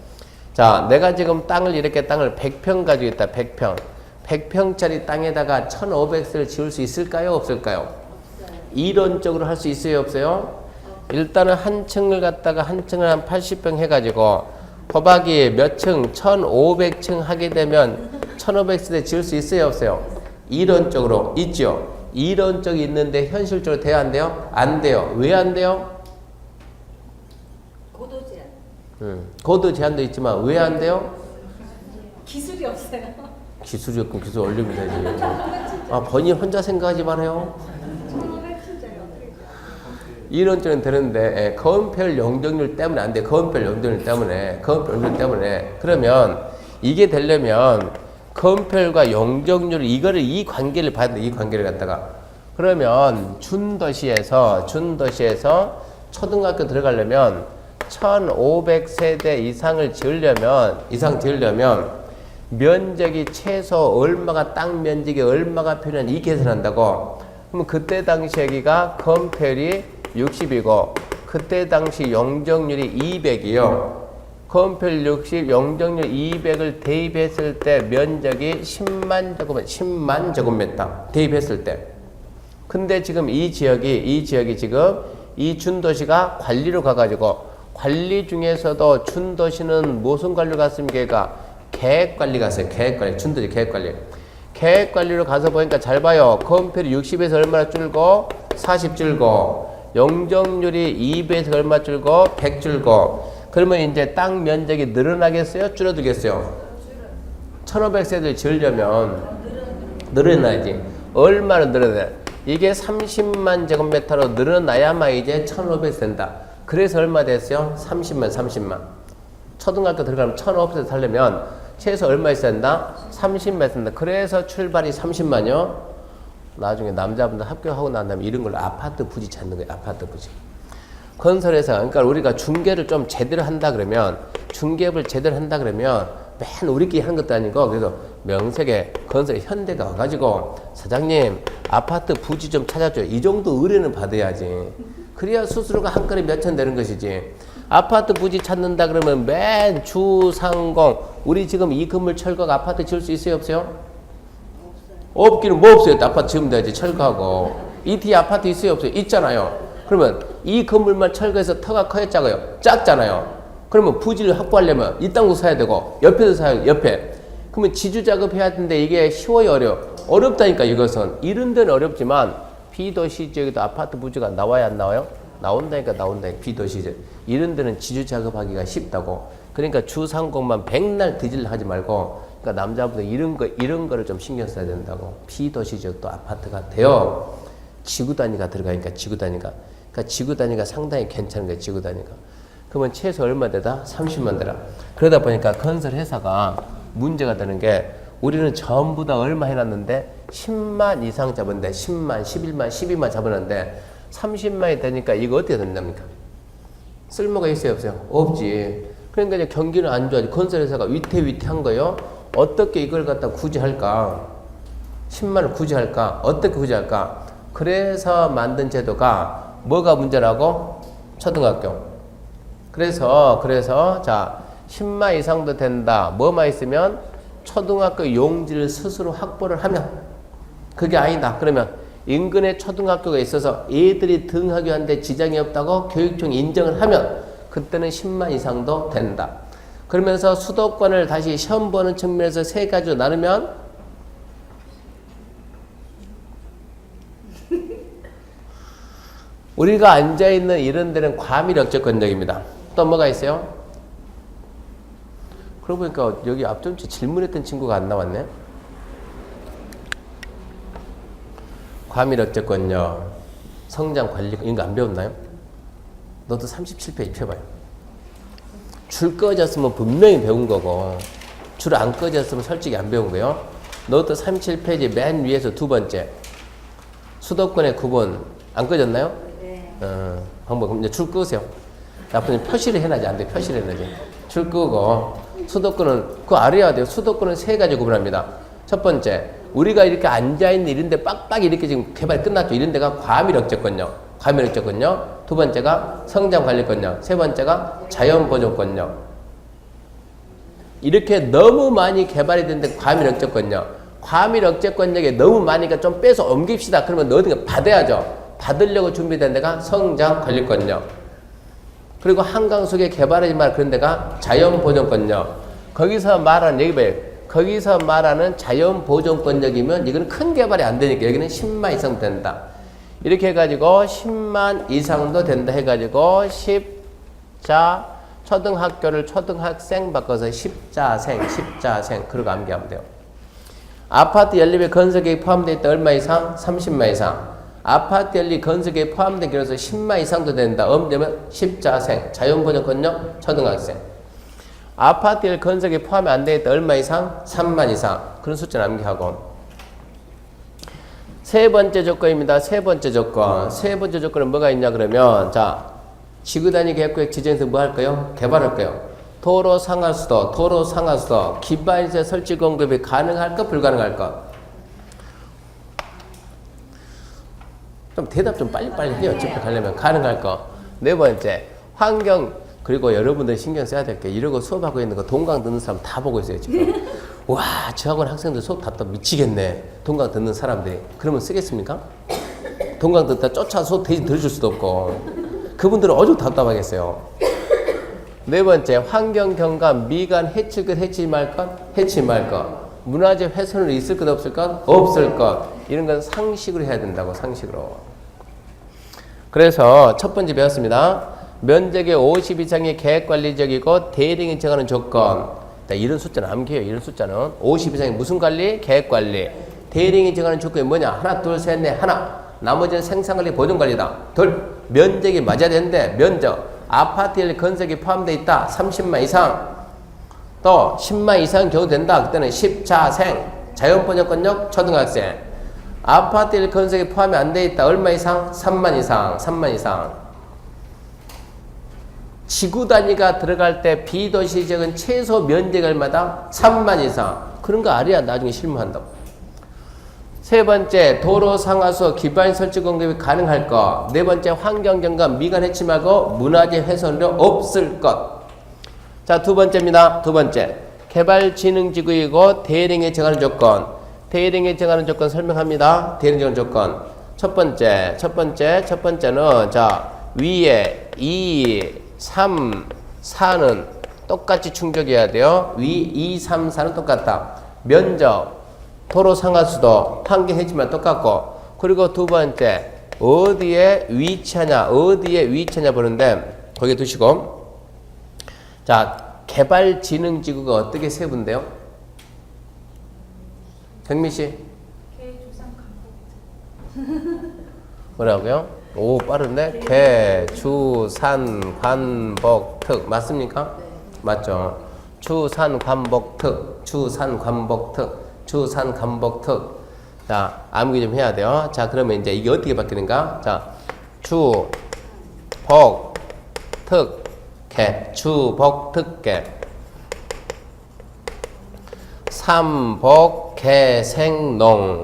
자, 내가 지금 땅을 100평 가지고 있다, 100평. 100평짜리 땅에다가 1500세를 지을 수 있을까요? 없을까요? 이론적으로 할 수 있어요? 없어요? 일단은 한 층을 갖다가 한 층을 한 80평 해가지고 호박이 몇 층? 1500층 하게 되면 1500세대 지을 수 있어요? 없어요? 이론적으로 있죠? 이론적이 있는데 현실적으로 돼야 안 돼요? 안 돼요. 왜 안 돼요? 고도 제한. 고도 제한도 있지만 왜 안 돼요? 기술이 없어요. 기술이 없고 기술 올리면 되지. 아, 본인 혼자 생각하지 말아요. 1500층짜리 어떻게 이론적으로 되는데 거음별 용적률 때문에 안 돼. 거음별 용적률 때문에. 그러면 이게 되려면 거음별과 용적률 이 관계를 봐야 돼. 이 관계를 갖다가. 그러면 준도시에서 초등학교 들어가려면 1500세대 이상 지으려면 면적이 최소 얼마가 땅 면적이 얼마가 필요한 이 계산한다고. 그럼 그때 당시 여기가 건폐율이 60이고 그때 당시 용적률이 200이요. 건폐율 60, 용적률 200을 대입했을 때 면적이 10만 제곱미터 대입했을 때. 근데 지금 이 지역이 지금 이 준도시가 관리로 가가지고 관리 중에서도 준도시는 무슨 관리로 갔습니까? 얘가 계획관리 갔어요. 계획관리. 준도시 계획관리. 계획관리로 가서 보니까 잘 봐요. 건폐율이 60에서 얼마나 줄고 40 줄고 용적률이 200에서 얼마 줄고 100 줄고 그러면 이제 땅 면적이 늘어나겠어요? 줄어들겠어요? 1500세대를 지으려면 늘어나야지. 얼마나 늘어나야? 이게 30만 제곱미터로 늘어나야만 이제 1500 된다. 그래서 얼마 됐어요? 30만. 초등학교 들어가면 1500세대 살려면 최소 얼마 있어야 된다? 30만 있어야 된다. 그래서 출발이 30만이요. 나중에 남자분들 합격하고 난 다음에 이런 걸 아파트 부지 찾는 거예요. 아파트 부지. 건설회사, 그러니까 우리가 중개를 좀 제대로 한다 그러면, 중개업을 제대로 한다 그러면, 맨 우리끼리 하는 것도 아니고, 그래서 명색에 건설 현대가 와가지고, 사장님, 아파트 부지 좀 찾아줘요. 이 정도 의뢰는 받아야지. 그래야 수수료가 한 건에 몇천 되는 것이지. 아파트 부지 찾는다 그러면 맨 주상공, 우리 지금 이 건물 철거가 아파트 지을 수 있어요? 없어요? 없기는 뭐 없어요. 아파트 지으면 되지. 철거하고. 이 뒤에 아파트 있어요? 없어요? 있잖아요. 그러면 이 건물만 철거해서 터가 커야 작아요? 작잖아요. 그러면 부지를 확보하려면 이 땅도 사야 되고 옆에도 사야 옆에. 그러면 지주 작업해야 되는데 이게 쉬워요? 어려워? 어렵다니까 이것은. 이런 데는 어렵지만 비도시 지역에도 아파트 부지가 나와야 안 나와요? 나온다니까 비도시 지역. 이런 데는 지주 작업하기가 쉽다고. 그러니까 주상공만 백날 드질 하지 말고 그러니까 남자분들 이런 거를 좀 신경 써야 된다고. 비도시 지역도 아파트가 돼요. 지구 단위가 들어가니까 지구 단위가. 그러니까 지구 단위가 상당히 괜찮은 거예요. 지구 단위가. 그러면 최소 얼마 되다? 30만 되라. 그러다 보니까 건설 회사가 문제가 되는 게 우리는 전부 다 얼마 해놨는데 10만 이상 잡았는데 10만, 11만, 12만 잡았는데 30만이 되니까 이거 어떻게 된답니까? 쓸모가 있어요? 없어요? 없지. 그러니까 이제 경기는 안 좋아지. 건설 회사가 위태위태한 거예요. 어떻게 이걸 갖다 굳이 할까? 10만을 굳이 할까? 어떻게 굳이 할까? 그래서 만든 제도가 뭐가 문제라고? 초등학교. 그래서 자 10만 이상도 된다. 뭐만 있으면 초등학교 용지를 스스로 확보를 하면 그게 아니다. 그러면 인근에 초등학교가 있어서 애들이 등하교 하는데 지장이 없다고 교육청이 인정을 하면 그때는 10만 이상도 된다. 그러면서 수도권을 다시 시험 보는 측면에서 세 가지로 나누면 우리가 앉아있는 이런 데는 과밀역적 권역입니다. 또 뭐가 있어요? 그러고 보니까 여기 앞전체 질문했던 친구가 안 나왔네. 과밀역적 권역, 성장관리 이런 거 안 배웠나요? 너도 37페이지 펴봐요. 줄 꺼졌으면 분명히 배운 거고 줄 안 꺼졌으면 솔직히 안 배운 거예요. 너도 37페이지 맨 위에서 두 번째 수도권의 구분 안 꺼졌나요? 네. 방법 이제 줄 끄세요. 나쁜 표시를 해놔야지. 안 돼. 표시를 해놔야지. 줄 끄고 수도권은 그거 알아야 돼요. 수도권은 세 가지 구분합니다. 첫 번째 우리가 이렇게 앉아있는 이런데 빡빡 이렇게 지금 개발이 끝났죠. 이런 데가 과밀역적권역. 과밀역적권역. 두 번째가 성장관리권역. 세 번째가 자연보존권역. 이렇게 너무 많이 개발이 됐는데 과밀역적권역. 과밀 억제권력이 너무 많으니까 좀 빼서 옮깁시다. 그러면 어딘가 받아야죠. 받으려고 준비된 데가 성장 관리권력. 그리고 한강 속에 개발하지 말 그런 데가 자연 보존권력. 거기서 말하는 여기 봐요. 거기서 말하는 자연 보존권력이면 이건 큰 개발이 안 되니까 여기는 10만 이상 된다. 이렇게 해가지고 10만 이상도 된다 해가지고 초등학교를 초등학생 바꿔서 십자생 그러고 암기하면 돼요. 아파트 연립에 건설계획 포함되어 있다 얼마 이상? 30만 이상. 아파트 연립 건설계획 포함된 길에서 10만 이상도 된다. 되면 십자생, 자연보존권력 초등학생. 아파트 연립 건설계획 포함이 안 되어 있다 얼마 이상? 3만 이상. 그런 숫자 암기하고. 세 번째 조건입니다. 세 번째 조건. 세 번째 조건은 뭐가 있냐 그러면 자 지구단위 계획구역 지정에서 뭐 할까요? 개발할까요? 도로 상하수도 기반시설 설치 공급이 가능할까 불가능할까? 좀 대답 좀 빨리빨리 해요. 집중하려면 가능할까? 네 번째 환경. 그리고 여러분들 신경 써야 될 게 이러고 수업하고 있는 거 동강 듣는 사람 다 보고 있어요 지금. 와, 저 학원 학생들 수업 답답 미치겠네. 동강 듣는 사람들이. 그러면 쓰겠습니까? 동강 듣다 쫓아 수업 대신 들어줄 수도 없고. 그분들은 어디서 답답하겠어요. 네 번째, 환경 경감, 미관 해칠 것, 해치지 말 것, 해치지 말 것. 문화재 훼손이 있을 것, 없을 것, 없을 것. 이런 건 상식으로 해야 된다고, 상식으로. 그래서 첫 번째 배웠습니다. 면적의 50 이상의 계획관리적이고 대량이 정하는 조건. 이런 숫자는 암기해요. 이런 숫자는 50 이상의 무슨 관리? 계획관리. 대량이 정하는 조건이 뭐냐? 하나, 둘, 셋, 넷, 하나. 나머지는 생산관리, 보존관리다. 둘, 면적이 맞아야 되는데 면적. 아파트에 건설이 포함되어 있다. 30만 이상. 또 10만 이상 겨우 된다. 그때는 십자생, 자연보존권력 초등학생. 아파트에 건설이 포함이 안 되어 있다. 얼마 이상? 3만 이상. 3만 이상. 지구 단위가 들어갈 때 비도시 지역은 최소 면적이 얼마다? 3만 이상. 그런 거 알아야 나중에 실무한다고. 세 번째, 도로 상하수 기반 설치 공급이 가능할 것. 네 번째, 환경 경감 미관 해치 말고 문화재 훼손도 없을 것. 자, 두 번째입니다. 두 번째, 개발진흥지구이고 대량에 정하는 조건. 대량에 정하는 조건 설명합니다. 대량 정하는 조건. 첫 번째는 자 위에 2, 3, 4는 똑같이 충족해야 돼요. 위 2, 3, 4는 똑같다. 면적, 도로 상하수도, 환경 해지만 똑같고. 그리고 두 번째, 어디에 위치하냐 보는데 거기에 두시고. 자, 개발진흥지구가 어떻게 세분돼요? 경미씨? 뭐라고요? 오, 빠른데? 개, 주, 산, 관, 복, 특. 맞습니까? 네. 맞죠? 주, 산, 관, 복, 특. 주, 산, 관, 복, 특. 주, 산, 관, 복, 특. 자, 암기 좀 해야 돼요. 자, 그러면 이제 이게 어떻게 바뀌는가? 자, 주, 복, 특, 개. 주, 복, 특, 개. 삼복, 개, 생, 농.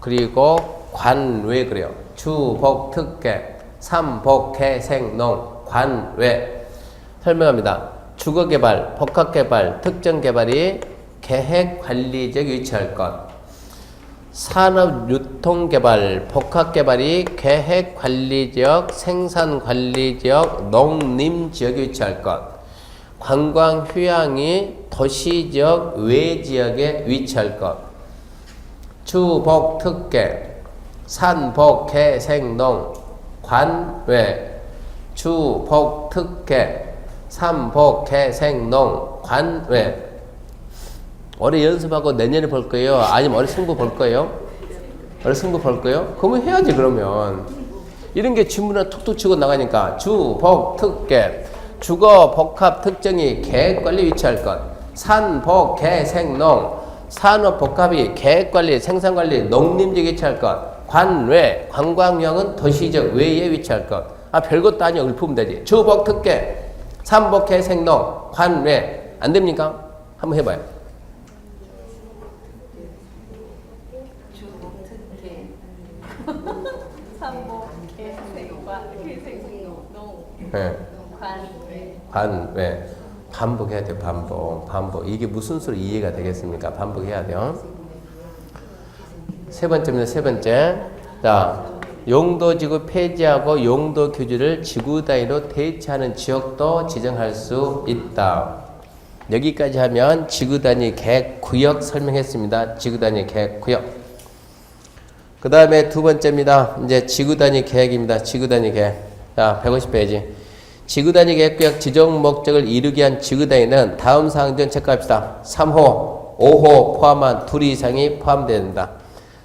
그리고 관, 왜 그래요? 주, 복, 특, 개. 삼복, 개, 생, 농. 관, 왜? 설명합니다. 주거개발, 복합개발, 특정개발이 계획관리적 위치할 것. 산업유통개발, 복합개발이 계획관리적, 생산관리적, 농림지역에 위치할 것. 관광휴양이 도시지역, 외지역에 위치할 것. 주복특계, 산복개생농, 관외. 주복특계, 산복개생농, 관외. 올해 연습하고 내년에 볼 거예요? 아니면 올해 승부 볼 거예요? 올해 승부 볼 거예요? 그러면 해야지. 그러면 이런 게 지문에 툭툭 치고 나가니까 주, 복, 특계. 주거, 복합, 특정이 계획관리 위치할 것. 산, 복, 개, 생, 농. 산업, 복합이 계획관리, 생산관리, 농림지에 위치할 것. 관, 외. 관광형은 도시적 외에 위치할 것. 아, 별것도 아니야. 읊으면 되지. 주, 복, 특계. 산, 복, 개, 생, 농. 관, 외. 안 됩니까? 한번 해봐요. 네. 관외. 반복해야 돼요. 반복. 이게 무슨 수로 이해가 되겠습니까? 반복해야 돼요. 세 번째입니다. 세 번째. 자, 용도지구 폐지하고 용도 규지를 지구 단위로 대체하는 지역도 지정할 수 있다. 여기까지 하면 지구 단위 계획 구역 설명했습니다. 지구 단위 계획 구역. 그 다음에 두 번째입니다. 이제 지구 단위 계획입니다. 지구 단위 계획. 자, 150페이지. 지구 단위 계획 구역 지정 목적을 이루기 위한 지구 단위는 다음 사항 중 체크합시다. 3호, 5호 포함한 둘 이상이 포함된다.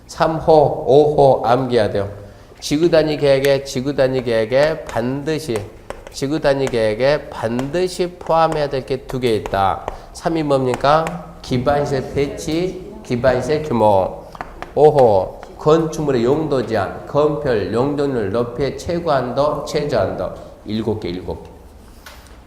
3호, 5호 암기해야 돼요. 지구 단위 계획에 반드시 포함해야 될 게 두 개 있다. 3이 뭡니까? 기반시설 배치, 기반시설 규모. 5호, 건축물의 용도 제한, 건폐율, 용적률, 높이의 최고 한도, 최저 한도. 7개.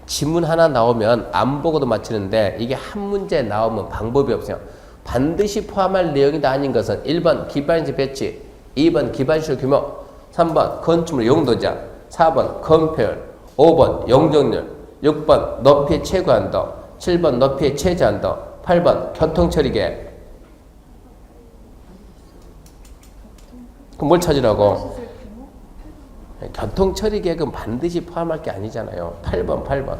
지문 하나 나오면 안 보고도 맞히는데 이게 한 문제 나오면 방법이 없어요. 반드시 포함할 내용이다 아닌 것은 1번 기반시설 배치, 2번 기반시설 규모, 3번 건축물 용도 제한, 4번 건폐율, 5번 용적률, 6번 높이의 최고 한도, 7번 높이의 최저 한도, 8번 교통처리 계획. 그럼 뭘 찾으라고? 교통처리 계획은 반드시 포함할 게 아니잖아요. 8번.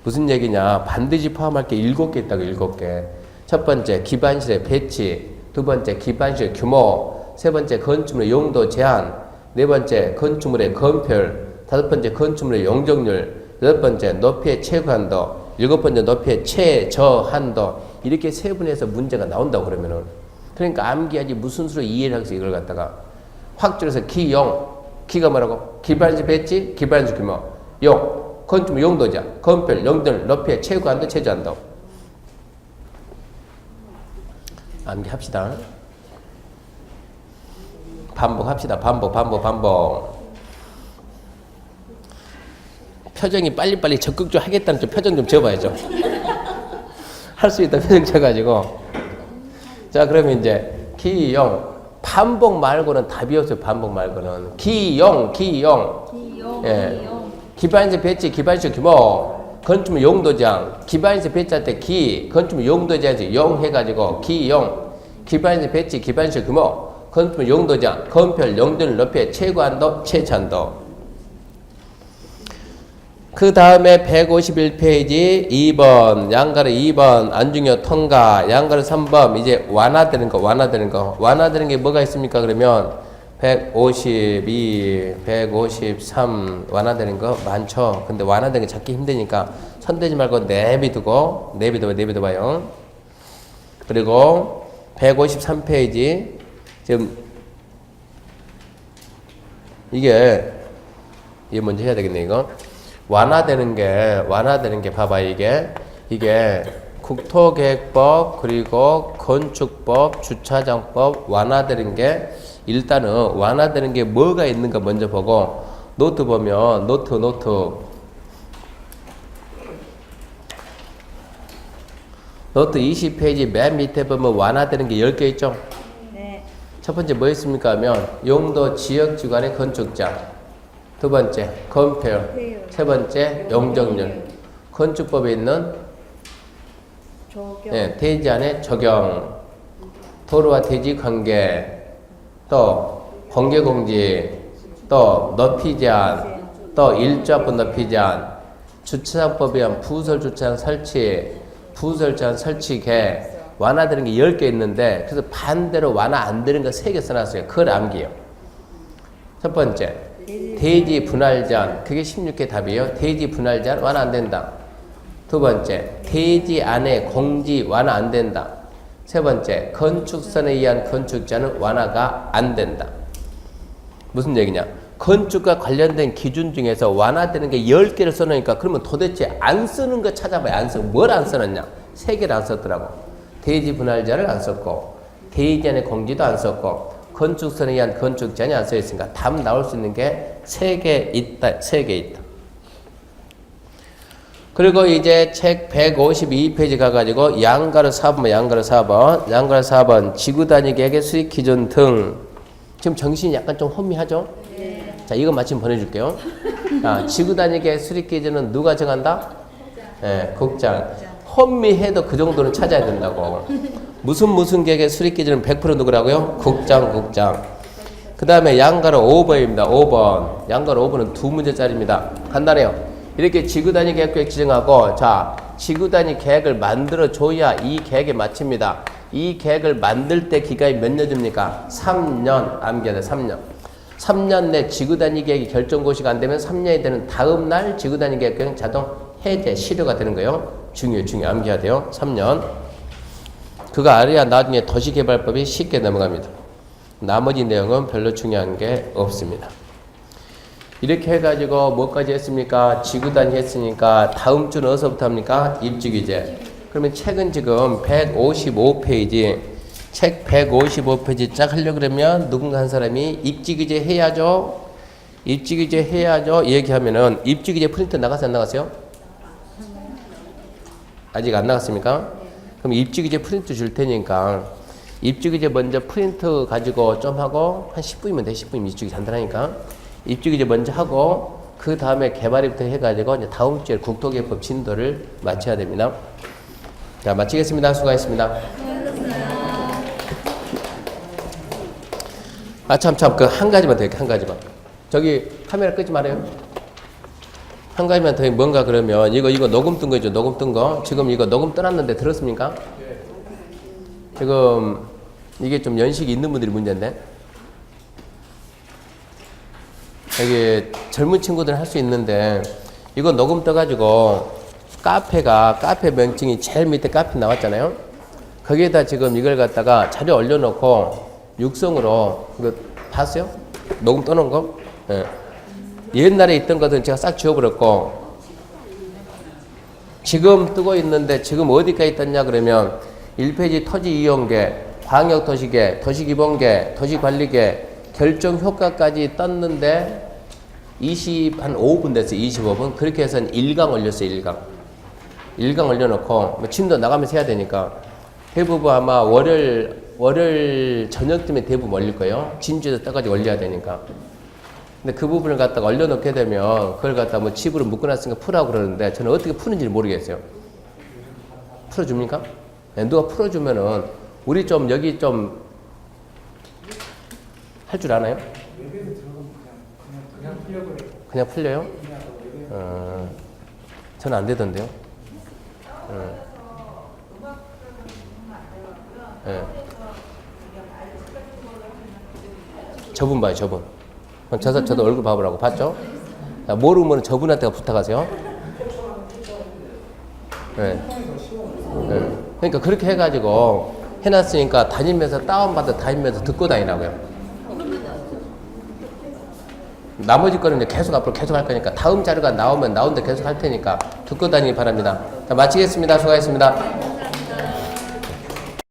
무슨 얘기냐? 반드시 포함할 게 7개 있다고 7개. 첫 번째 기반시설의 배치, 두 번째 기반시설 규모, 세 번째 건축물의 용도 제한, 네 번째 건축물의 건폐율, 다섯 번째 건축물의 용적률, 여섯 번째 높이의 최고 한도, 일곱 번째 높이의 최저 한도. 이렇게 세분해서 문제가 나온다고 그러면은, 그러니까 암기하지 무슨 수로 이해를 하겠어. 이걸 갖다가 확 줄여서 기용, 기가 뭐라고? 기반시설 배치, 기반시설 규모, 용, 건축물 용도 제한, 건폐율, 용적률, 높이의 최고 한도, 최저 한도. 암기합시다. 반복합시다. 반복. 표정이 빨리빨리 적극 좀 하겠다는 좀 표정 좀 지어봐야죠. 할 수 있다 표정 쳐가지고. 자, 그러면 이제 기용. 반복 말고는 답이 없어요. 반복 말고는. 기용. 예. 기반시설 배치, 기반시설 규모, 건축물 용도 제한, 기반시설 배치할 때 기, 건축물 용도 제한에서 용 해가지고 기용, 기반시설 배치, 기반시설 규모, 건축물 용도 제한, 건폐율, 용적률, 높이의 최고 한도, 최저 한도. 그 다음에 151페이지 2번, 양가로 2번, 안중요 통과, 양가로 3번, 이제 완화되는 거. 완화되는 게 뭐가 있습니까? 그러면 152, 153 완화되는 거 많죠. 근데 완화되는 게 찾기 힘드니까 손대지 말고 내비둬봐요. 그리고 153페이지 지금 이게 먼저 해야 되겠네. 이거 완화되는 게 봐봐. 이게 국토계획법 그리고 건축법 주차장법 완화되는 게 일단은 완화되는 게 뭐가 있는가 먼저 보고 노트 보면 노트 20페이지 맨 밑에 보면 완화되는 게 10개 있죠? 네. 첫 번째 뭐 있습니까 하면 용도 지역주간의 건축장, 두 번째 건폐율, 세 번째 용적률, 건축법에 있는 대지안의 적용, 도로와 대지 관계, 또 공개공지, 또 높이 제한, 또 일조합법 높이 제한, 주차장법에 의한 부설 주차장 설치, 부설 주차장 설치 계획, 완화되는 게 10개 있는데 그래서 반대로 완화 안 되는 거 3개 써놨어요. 그걸 암기해요. 첫 번째 대지 분할 제한, 그게 16개 답이에요. 대지 분할 제한 완화 안 된다. 두 번째 대지 안에 공지 완화 안 된다. 세 번째 건축선에 의한 건축 제한은 완화가 안 된다. 무슨 얘기냐? 건축과 관련된 기준 중에서 완화되는 게 10개를 써놓으니까 그러면 도대체 안 쓰는 거 찾아봐요. 안 쓰고 뭘 안 써놨냐? 3개를 안 썼더라고. 대지 분할 제한을 안 썼고, 대지 안에 공지도 안 썼고, 건축선에 의한 건축 제한이 안 써있으니까 답 나올 수 있는 게 3개 있다. 3개 있다. 그리고 이제 책 152페이지 가가지고 양가로 4번 지구 단위 계획의 수익 기준 등. 지금 정신이 약간 좀 혼미하죠? 네. 자, 이거 마침 보내줄게요. 자, 지구 단위 계획 수익 기준은 누가 정한다? 네, 국장. 혼미해도 그 정도는 찾아야 된다고. 무슨 계획의 수립 기준은 100% 누구라고요? 국장. 그 다음에 양가로 5번입니다. 5번. 양가로 5번은 두 문제짜리입니다. 간단해요. 이렇게 지구단위 계획 지정하고, 자, 지구단위 계획을 만들어줘야 이 계획에 맞춥니다. 이 계획을 만들 때 기간이 몇 년 줍니까? 3년. 암기해야 돼, 3년. 3년 내 지구단위 계획이 결정고시가 안 되면 3년이 되는 다음 날 지구단위 계획은 자동 해제, 실효가 되는 거예요. 중요. 암기해야 돼요. 3년. 그거 알아야 나중에 도시개발법이 쉽게 넘어갑니다. 나머지 내용은 별로 중요한 게 없습니다. 이렇게 해가지고 뭐까지 했습니까? 지구단위 했으니까 다음 주는 어디서부터 합니까? 입지규제. 그러면 책은 지금 155페이지, 책 155페이지 쫙 하려고 그러면 누군가 한 사람이 입지규제 해야죠. 얘기하면은 입지규제 프린트 나갔어요? 안 나갔어요? 아직 안 나갔습니까? 그럼 입지규제 프린트 줄 테니까 입지규제 먼저 프린트 가지고 좀 하고 한 10분이면 돼. 10분이면 입지규제 간단하니까 입지규제 먼저 하고 그 다음에 개발부터 해가지고 이제 다음 주에 국토개법 진도를 마쳐야 됩니다. 자, 마치겠습니다. 수고하셨습니다. 아, 참, 그 한 가지만 더 할게요. 한 가지만. 저기 카메라 끄지 말아요. 한 가지만 더 뭔가 그러면 이거 녹음 뜬 거죠. 녹음 뜬 거. 지금 이거 녹음 떠났는데 들었습니까? 지금 이게 좀 연식이 있는 분들이 문제인데 여기 젊은 친구들 할 수 있는데 이거 녹음 떠가지고 카페 명칭이 제일 밑에 카페 나왔잖아요. 거기에다 지금 이걸 갖다가 자료 올려놓고 육성으로 이거 봤어요? 녹음 떠놓은 거? 예. 옛날에 있던 것은 제가 싹 지워버렸고 지금 뜨고 있는데 지금 어디까지 떴냐 그러면 1페이지 토지 이용계, 광역도시계, 도시기본계, 도시관리계, 결정효과까지 떴는데 한 5분 됐어요. 25분. 그렇게 해서 1강 올렸어요. 1강 올려놓고 뭐 진도 나가면서 해야 되니까 대부분 아마 월요일 저녁쯤에 대부분 올릴 거예요. 진주에서 떠가지고 올려야 되니까. 근데 그 부분을 갖다가 올려놓게 되면 그걸 갖다가 뭐 집으로 묶어놨으니까 풀라고 그러는데 저는 어떻게 푸는지 모르겠어요. 풀어줍니까? 네, 누가 풀어주면은 우리 좀 여기 좀 할 줄 아나요? 그냥 풀려요? 저는 안 되던데요. 네. 저분 봐요, 저분. 저도 얼굴 봐보라고. 봤죠? 모르면 저분한테 부탁하세요. 네. 네. 그러니까 그렇게 해가지고 해놨으니까 다니면서 다운받아 다니면서 듣고 다니라고요. 나머지 거는 이제 계속 앞으로 계속 할 거니까 다음 자료가 나오면 나온데 계속 할 테니까 듣고 다니기 바랍니다. 자, 마치겠습니다. 수고하셨습니다.